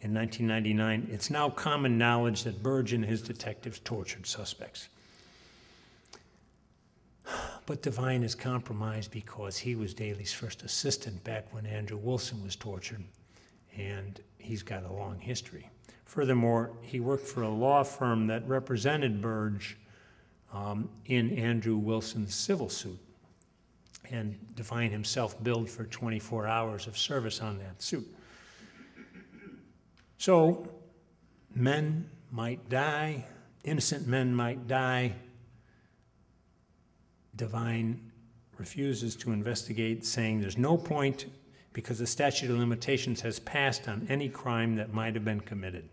in 1999, it's now common knowledge that Burge and his detectives tortured suspects. But Devine is compromised because he was Daley's first assistant back when Andrew Wilson was tortured, and he's got a long history. Furthermore, he worked for a law firm that represented Burge in Andrew Wilson's civil suit, and Devine himself billed for 24 hours of service on that suit. So, men might die, innocent men might die. Devine refuses to investigate, saying there's no point because the statute of limitations has passed on any crime that might have been committed.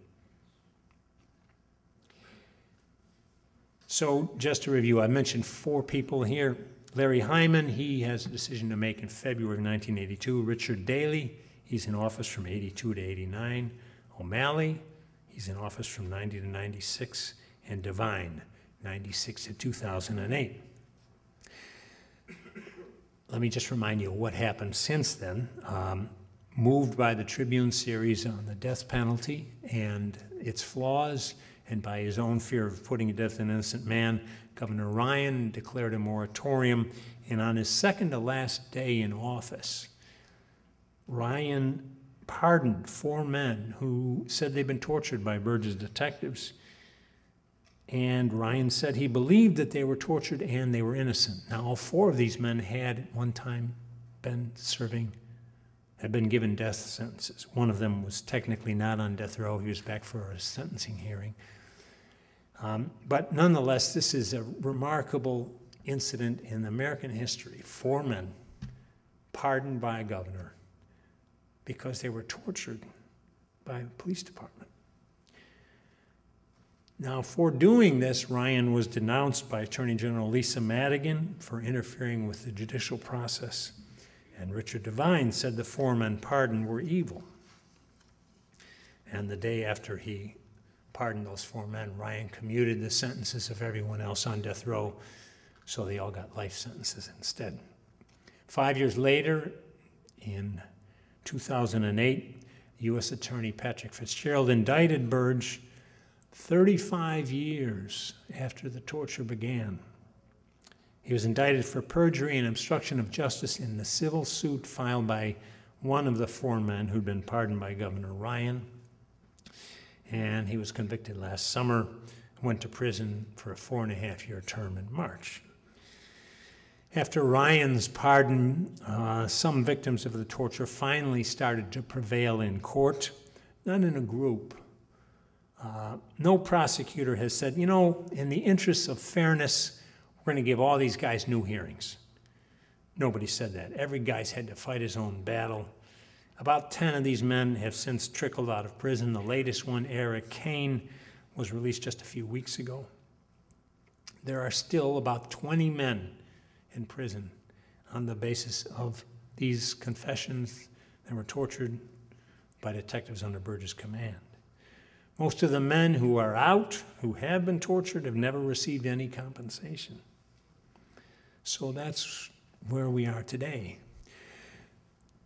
So, just to review, I mentioned 4 people here. Larry Hyman, he has a decision to make in February of 1982. Richard Daley, he's in office from 82 to 89. O'Malley, he's in office from 90 to 96. And Devine, 96 to 2008. Let me just remind you what happened since then. Moved by the Tribune series on the death penalty and its flaws, and by his own fear of putting to death an innocent man, Governor Ryan declared a moratorium, and on his second to last day in office, Ryan pardoned 4 men who said they'd been tortured by Burge's detectives. And Ryan said he believed that they were tortured and they were innocent. Now, all 4 of these men had at one time had been given death sentences. One of them was technically not on death row. He was back for a sentencing hearing. But nonetheless, this is a remarkable incident in American history. 4 men pardoned by a governor because they were tortured by the police department. Now, for doing this, Ryan was denounced by Attorney General Lisa Madigan for interfering with the judicial process, and Richard Devine said the 4 men pardoned were evil. And the day after he pardoned those 4 men, Ryan commuted the sentences of everyone else on death row, so they all got life sentences instead. 5 years later, in 2008, U.S. Attorney Patrick Fitzgerald indicted Burge 35 years after the torture began. He was indicted for perjury and obstruction of justice in the civil suit filed by one of the 4 men who'd been pardoned by Governor Ryan. And he was convicted last summer, went to prison for a 4.5-year term in March. After Ryan's pardon, some victims of the torture finally started to prevail in court, not in a group, No prosecutor has said, you know, in the interests of fairness, we're going to give all these guys new hearings. Nobody said that. Every guy's had to fight his own battle. About 10 of these men have since trickled out of prison. The latest one, Eric Kane, was released just a few weeks ago. There are still about 20 men in prison on the basis of these confessions that were tortured by detectives under Burge's command. Most of the men who are out, who have been tortured, have never received any compensation. So that's where we are today.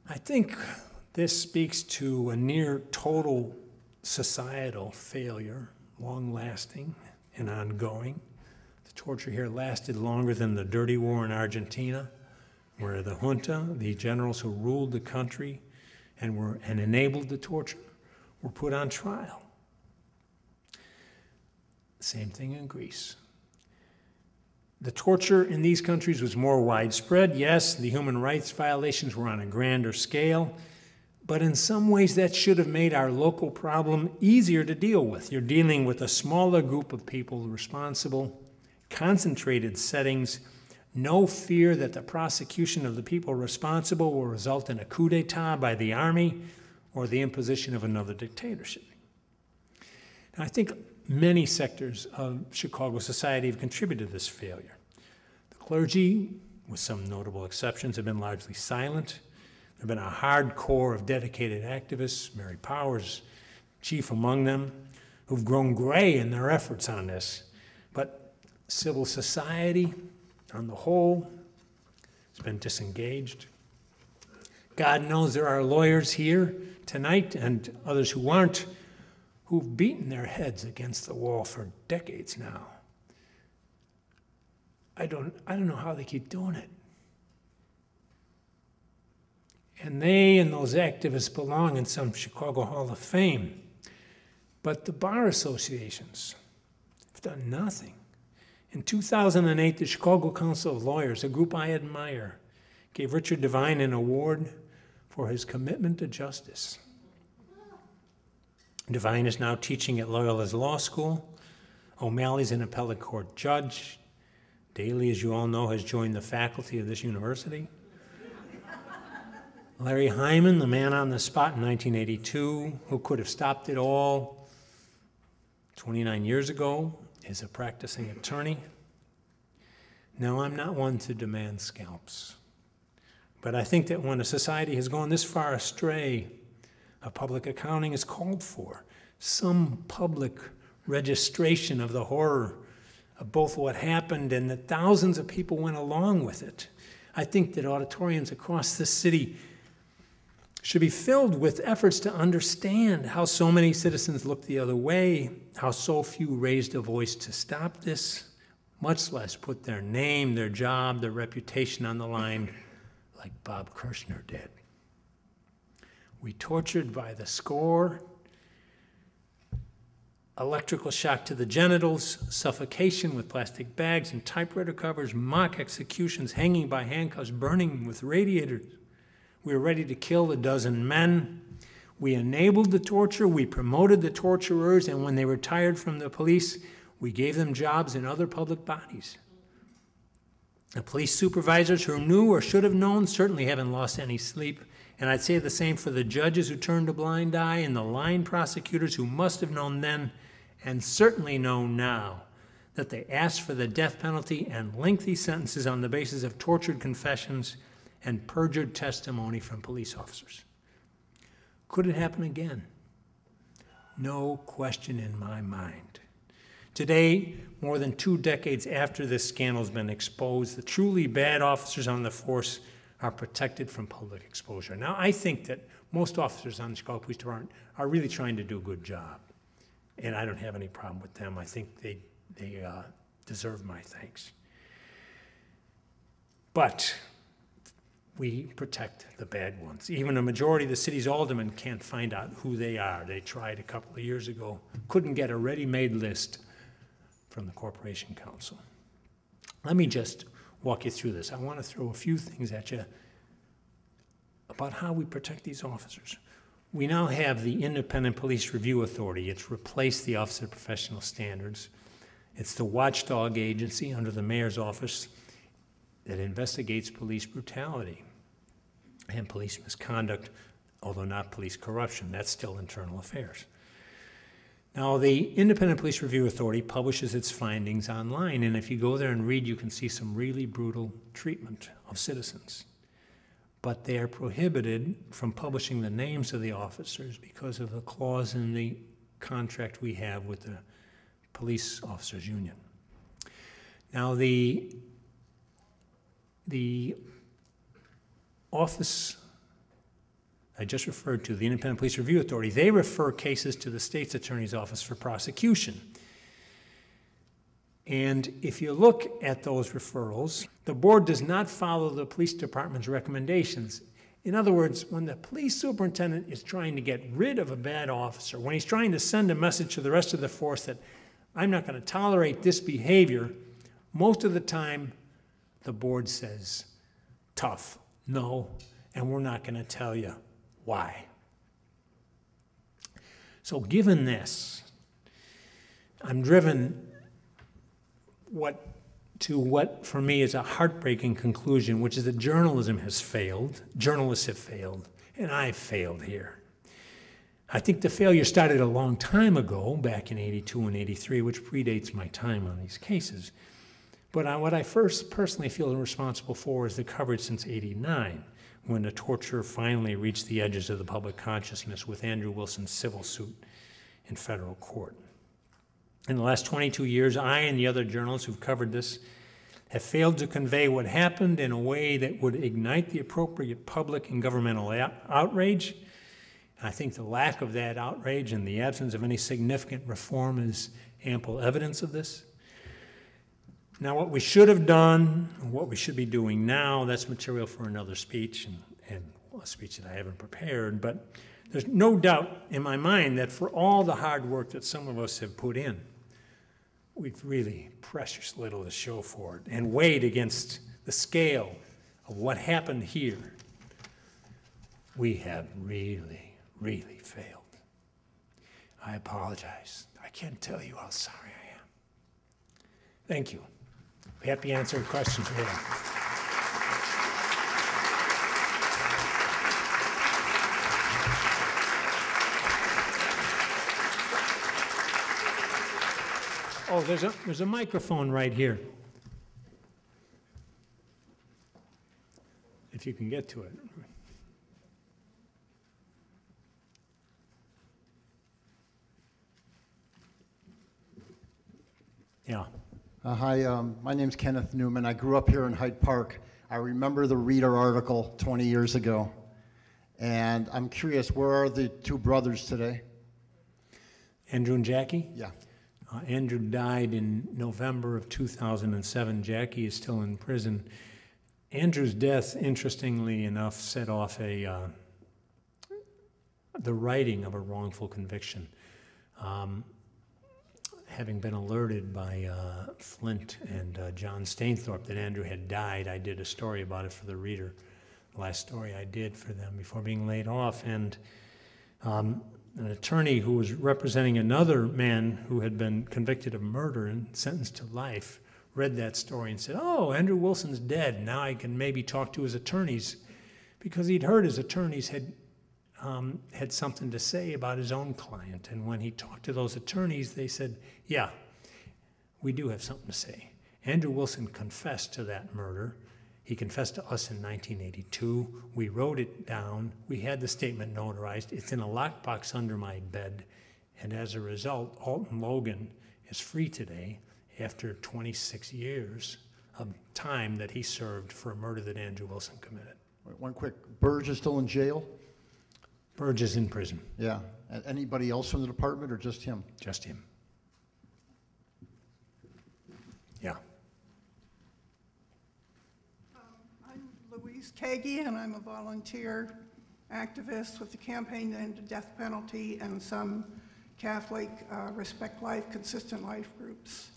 I think this speaks to a near total societal failure, long-lasting and ongoing. The torture here lasted longer than the dirty war in Argentina, where the junta, the generals who ruled the country and enabled the torture, were put on trial. Same thing in Greece. The torture in these countries was more widespread. Yes, the human rights violations were on a grander scale, but in some ways that should have made our local problem easier to deal with. You're dealing with a smaller group of people responsible, concentrated settings, no fear that the prosecution of the people responsible will result in a coup d'etat by the army or the imposition of another dictatorship. And I think many sectors of Chicago society have contributed to this failure. The clergy, with some notable exceptions, have been largely silent. There have been a hard core of dedicated activists, Mary Powers, chief among them, who've grown gray in their efforts on this. But civil society, on the whole, has been disengaged. God knows there are lawyers here tonight and others who aren't, who've beaten their heads against the wall for decades now. I don't know how they keep doing it. And they and those activists belong in some Chicago Hall of Fame. But the bar associations have done nothing. In 2008, the Chicago Council of Lawyers, a group I admire, gave Richard Devine an award for his commitment to justice. Devine is now teaching at Loyola's Law School. O'Malley's an appellate court judge. Daley, as you all know, has joined the faculty of this university. Larry Hyman, the man on the spot in 1982, who could have stopped it all 29 years ago, is a practicing attorney. Now, I'm not one to demand scalps, but I think that when a society has gone this far astray, a public accounting is called for. Some public registration of the horror of both what happened and that thousands of people went along with it. I think that auditoriums across the city should be filled with efforts to understand how so many citizens looked the other way, how so few raised a voice to stop this, much less put their name, their job, their reputation on the line like Bob Kirschner did. We tortured by the score, electrical shock to the genitals, suffocation with plastic bags and typewriter covers, mock executions, hanging by handcuffs, burning with radiators. We were ready to kill a dozen men. We enabled the torture, we promoted the torturers, and when they retired from the police, we gave them jobs in other public bodies. The police supervisors who knew or should have known certainly haven't lost any sleep. And I'd say the same for the judges who turned a blind eye and the line prosecutors who must have known then and certainly know now that they asked for the death penalty and lengthy sentences on the basis of tortured confessions and perjured testimony from police officers. Could it happen again? No question in my mind. Today, more than 2 decades after this scandal has been exposed, the truly bad officers on the force are protected from public exposure. Now, I think that most officers on the Chicago Police Department are really trying to do a good job, and I don't have any problem with them. I think they deserve my thanks. But we protect the bad ones. Even a majority of the city's aldermen can't find out who they are. They tried a couple of years ago, couldn't get a ready-made list from the Corporation Council. Let me just walk you through this. I want to throw a few things at you about how we protect these officers. We now have the Independent Police Review Authority. It's replaced the Office of Professional Standards. It's the watchdog agency under the mayor's office that investigates police brutality and police misconduct, although not police corruption. That's still internal affairs. Now, the Independent Police Review Authority publishes its findings online, and if you go there and read, you can see some really brutal treatment of citizens. But they are prohibited from publishing the names of the officers because of the clause in the contract we have with the Police Officers Union. Now, the office I just referred to, the Independent Police Review Authority, they refer cases to the state's attorney's office for prosecution. And if you look at those referrals, the board does not follow the police department's recommendations. In other words, when the police superintendent is trying to get rid of a bad officer, when he's trying to send a message to the rest of the force that I'm not going to tolerate this behavior, most of the time the board says, tough, no, and we're not going to tell you why. So given this, I'm driven to what for me is a heartbreaking conclusion, which is that journalism has failed, journalists have failed, and I've failed here. I think the failure started a long time ago, back in '82 and '83, which predates my time on these cases. But what I first personally feel responsible for is the coverage since '89, when the torture finally reached the edges of the public consciousness with Andrew Wilson's civil suit in federal court. In the last 22 years, I and the other journalists who've covered this have failed to convey what happened in a way that would ignite the appropriate public and governmental outrage. I think the lack of that outrage and the absence of any significant reform is ample evidence of this. Now, what we should have done, and what we should be doing now, that's material for another speech, and a speech that I haven't prepared, but there's no doubt in my mind that for all the hard work that some of us have put in, we've really precious little to show for it, and weighed against the scale of what happened here, we have really, really failed. I apologize. I can't tell you how sorry I am. Thank you. Happy to answer questions you have. Oh, there's a microphone right here. If you can get to it. Yeah. Hi, my name's Kenneth Newman. I grew up here in Hyde Park. I remember the Reader article 20 years ago. And I'm curious, where are the two brothers today? Andrew and Jackie? Yeah. Andrew died in November of 2007. Jackie is still in prison. Andrew's death, interestingly enough, set off the writing of a wrongful conviction. Having been alerted by Flint and John Stainthorpe that Andrew had died, I did a story about it for the Reader, the last story I did for them before being laid off. And an attorney who was representing another man who had been convicted of murder and sentenced to life read that story and said, oh, Andrew Wilson's dead. Now I can maybe talk to his attorneys, because he'd heard his attorneys had something to say about his own client. And when he talked to those attorneys, they said, yeah, we do have something to say. Andrew Wilson confessed to that murder. He confessed to us in 1982. We wrote it down. We had the statement notarized. It's in a lockbox under my bed. And as a result, Alton Logan is free today after 26 years of time that he served for a murder that Andrew Wilson committed. One quick, Burge is still in jail? Burge is in prison. Yeah. And anybody else from the department, or just him? Just him. Yeah. I'm Louise Kagi, and I'm a volunteer activist with the Campaign to End the Death Penalty and some Catholic Respect Life, Consistent Life groups.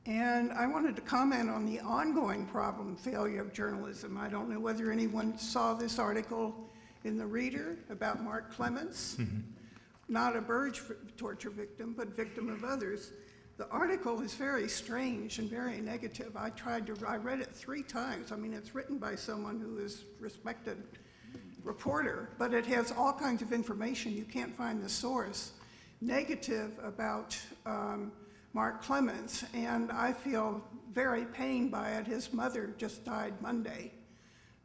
And I wanted to comment on the ongoing problem, failure of journalism. I don't know whether anyone saw this article in the Reader about Mark Clements, not a Burge torture victim, but victim of others. The article is very strange and very negative. I read it 3 times. I mean, it's written by someone who is respected reporter, but it has all kinds of information. You can't find the source. Negative about Mark Clements, and I feel very pained by it. His mother just died Monday.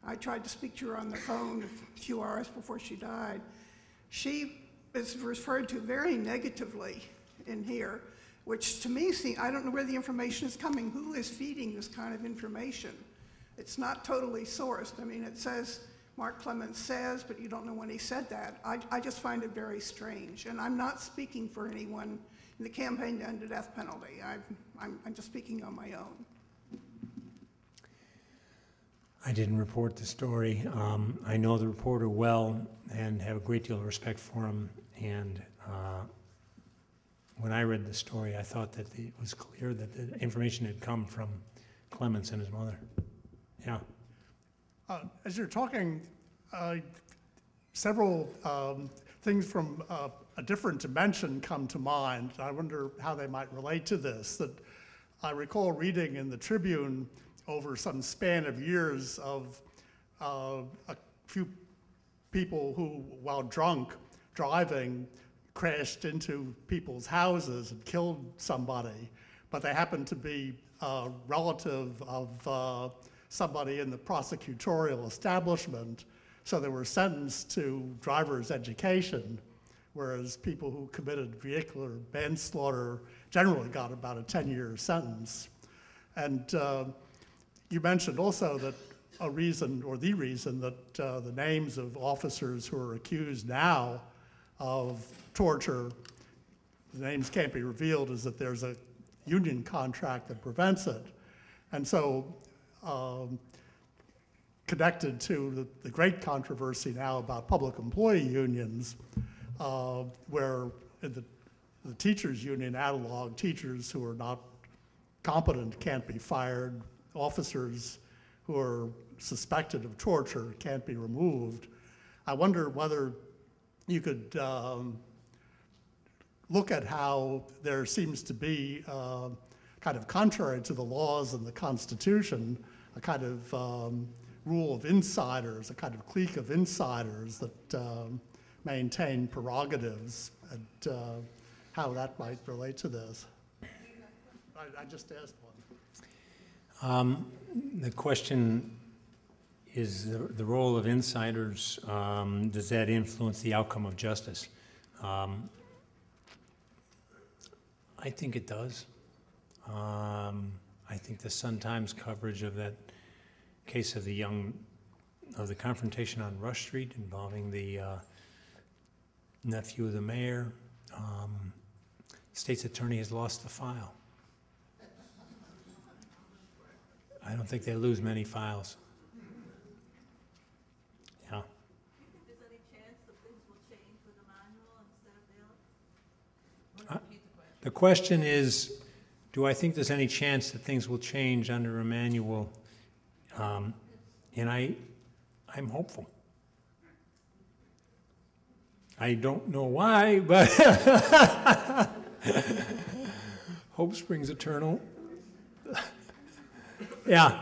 I tried to speak to her on the phone a few hours before she died. She is referred to very negatively in here, which to me, I don't know where the information is coming. Who is feeding this kind of information? It's not totally sourced. I mean, it says, Mark Clements says, but you don't know when he said that. I just find it very strange. And I'm not speaking for anyone in the campaign to end the death penalty. I'm just speaking on my own. I didn't report the story. I know the reporter well and have a great deal of respect for him. And when I read the story, I thought that it was clear that the information had come from Clements and his mother. Yeah. As you're talking, several things from a different dimension come to mind. I wonder how they might relate to this. That I recall reading in the Tribune over some span of years of a few people who, while drunk, driving, crashed into people's houses and killed somebody, but they happened to be a relative of somebody in the prosecutorial establishment, so they were sentenced to driver's education, whereas people who committed vehicular manslaughter generally got about a 10-year sentence. And you mentioned also that a reason, or the reason, that the names of officers who are accused now of torture, the names can't be revealed, is that there's a union contract that prevents it. And so, connected to the great controversy now about public employee unions, where in the teachers' union analog, teachers who are not competent can't be fired, officers who are suspected of torture can't be removed. I wonder whether you could look at how there seems to be, kind of contrary to the laws and the Constitution, a kind of rule of insiders, a kind of clique of insiders that maintain prerogatives, and how that might relate to this. I just asked one. The question is the role of insiders. Does that influence the outcome of justice? I think it does. I think the Sun-Times coverage of that case of the confrontation on Rush Street involving the nephew of the mayor, state's attorney has lost the file. I don't think they lose many files. Yeah. Do you think there's any chance that things will change with Emmanuel instead of Bill? The question is, do I think there's any chance that things will change under Emmanuel? And I'm hopeful. I don't know why, but hope springs eternal. Yeah.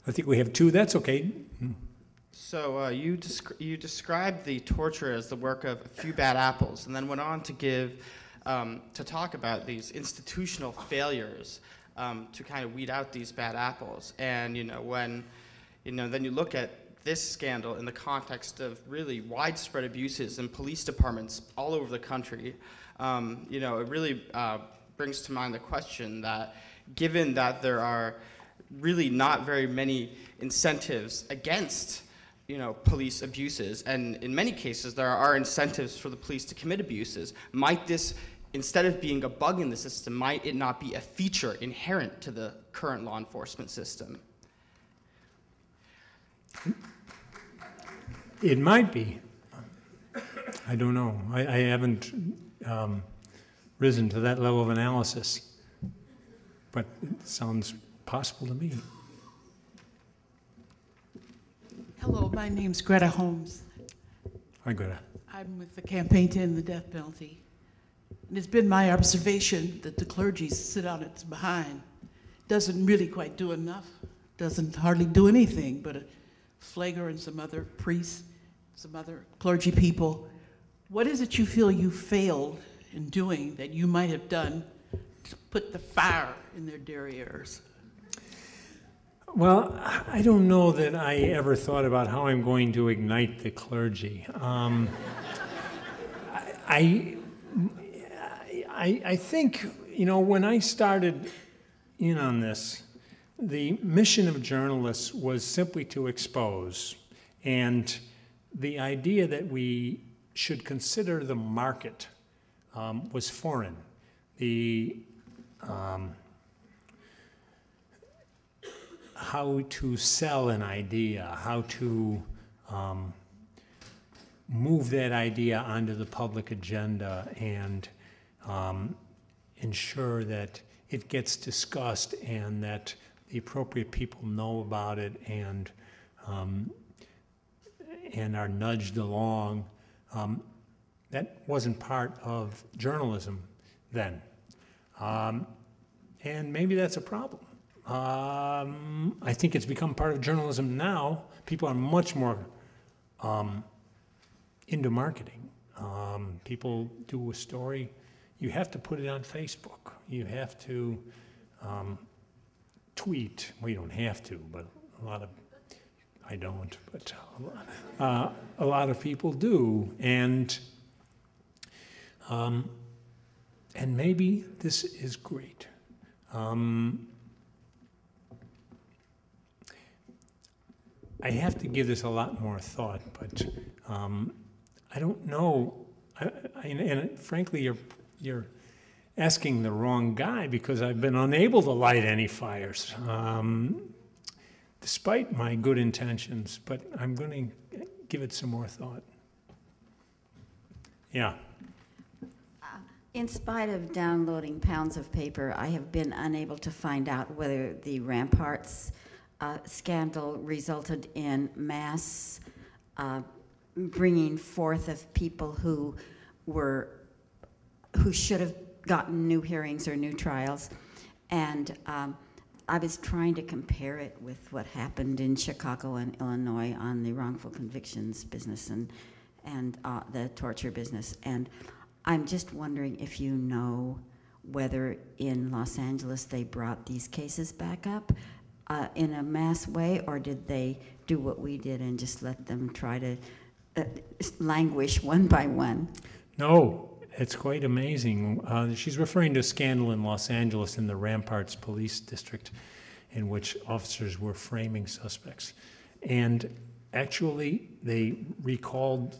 I think we have 2. That's okay. So you described the torture as the work of a few bad apples, and then went on to give to talk about these institutional failures to kind of weed out these bad apples. And when then you look at this scandal in the context of really widespread abuses in police departments all over the country, it really brings to mind the question that, given that there are really not very many incentives against police abuses, and in many cases there are incentives for the police to commit abuses, might this, instead of being a bug in the system, might it not be a feature inherent to the current law enforcement system? It might be. I don't know. I haven't risen to that level of analysis, but it sounds possible to meet. Hello, my name's Greta Holmes. Hi, Greta. I'm with the Campaign to End the Death Penalty. And it's been my observation that the clergy sit on its behind. Doesn't really quite do enough. Doesn't hardly do anything, but Flager and some other priests, some other clergy people. What is it you feel you failed in doing that you might have done to put the fire in their derrieres? Well, I don't know that I ever thought about how I'm going to ignite the clergy. I think, you know, when I started in on this, the mission of journalists was simply to expose, and the idea that we should consider the market was foreign. How to sell an idea, how to move that idea onto the public agenda and ensure that it gets discussed and that the appropriate people know about it and are nudged along. That wasn't part of journalism then. And maybe that's a problem. I think it's become part of journalism now. People are much more into marketing. People do a story, you have to put it on Facebook. You have to tweet. Well, you don't have to, but a lot of, I don't, but a lot of people do. And maybe this is great. I have to give this a lot more thought, but I don't know. And frankly, you're asking the wrong guy because I've been unable to light any fires, despite my good intentions. But I'm going to give it some more thought. Yeah. In spite of downloading pounds of paper, I have been unable to find out whether the Ramparts scandal resulted in mass bringing forth of people who should have gotten new hearings or new trials. And I was trying to compare it with what happened in Chicago and Illinois on the wrongful convictions business and the torture business. And I'm just wondering if you know whether in Los Angeles they brought these cases back up in a mass way, or did they do what we did and just let them try to languish one by one? No, it's quite amazing. She's referring to a scandal in Los Angeles in the Ramparts Police District in which officers were framing suspects. And actually, they recalled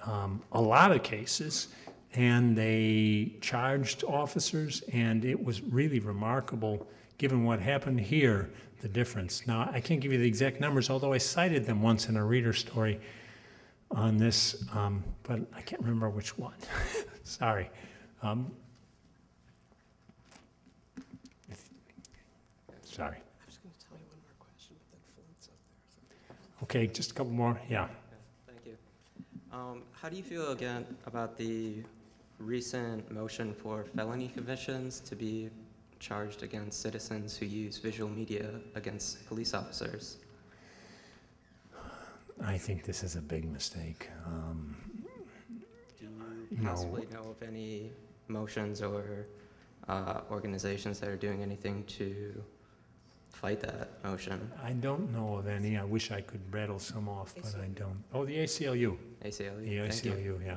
a lot of cases, and they charged officers, and it was really remarkable, given what happened here, the difference. Now, I can't give you the exact numbers, although I cited them once in a reader story on this, but I can't remember which one. Sorry. Sorry. I was going to tell you one more question, but then Flint's up there. Okay, just a couple more. Yeah. Thank you. How do you feel again about the recent motion for felony convictions to be charged against citizens who use visual media against police officers? I think this is a big mistake. Do you possibly know of any motions or organizations that are doing anything to fight that motion? I don't know of any. I wish I could rattle some off, but I don't. Oh, the ACLU. ACLU. The Thank you. ACLU, yeah.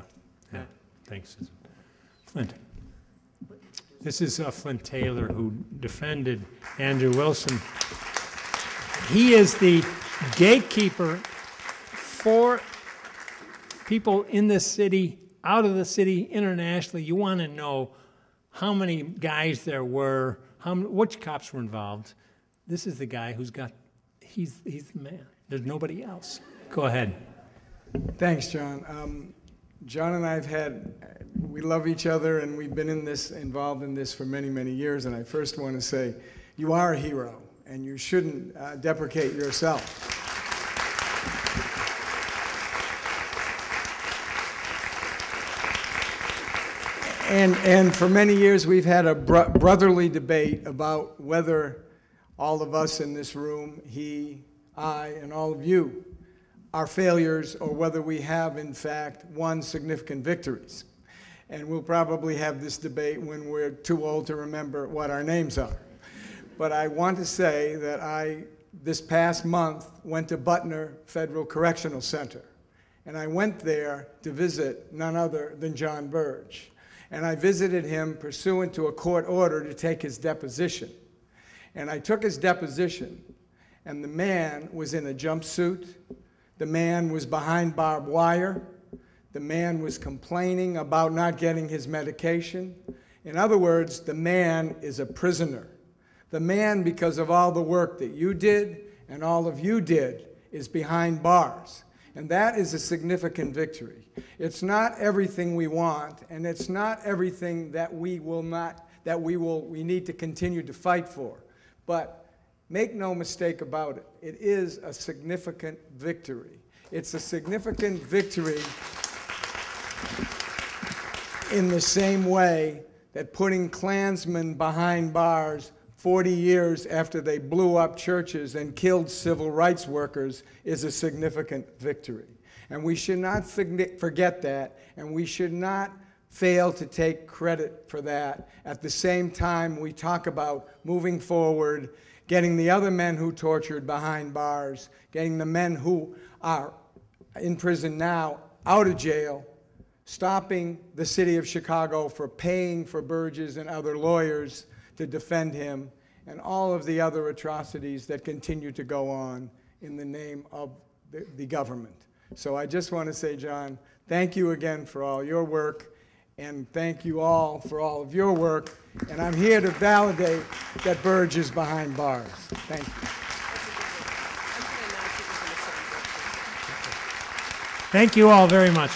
Yeah. Right. Thanks, Susan. Flint. This is Flint Taylor, who defended Andrew Wilson. He is the gatekeeper for people in the city, out of the city, internationally. You want to know how many guys there were, which cops were involved. This is the guy who's got, he's the man. There's nobody else. Go ahead. Thanks, John. John and I we love each other, and we've been involved in this for many, many years. And I first want to say, you are a hero. and you shouldn't deprecate yourself. And for many years, we've had a brotherly debate about whether all of us in this room, he, I, and all of you, are failures, or whether we have, in fact, won significant victories. And we'll probably have this debate when we're too old to remember what our names are. But I want to say that I, this past month, went to Butner Federal Correctional Center. And I went there to visit none other than John Burge. And I visited him pursuant to a court order to take his deposition. And I took his deposition, and the man was in a jumpsuit. The man was behind barbed wire. The man was complaining about not getting his medication. In other words, the man is a prisoner. The man, because of all the work that you did and all of you did, is behind bars. And that is a significant victory. It's not everything we want, and it's not everything that we need to continue to fight for. But make no mistake about it, it is a significant victory. It's a significant victory in the same way that putting Klansmen behind bars 40 years after they blew up churches and killed civil rights workers is a significant victory. And we should not forget that, and we should not fail to take credit for that. At the same time, we talk about moving forward, getting the other men who tortured behind bars, getting the men who are in prison now out of jail, stopping the city of Chicago for paying for Burges and other lawyers to defend him, and all of the other atrocities that continue to go on in the name of the government. So I just want to say, John, thank you again for all your work, and thank you all for all of your work, and I'm here to validate that Burge is behind bars. Thank you. Thank you all very much.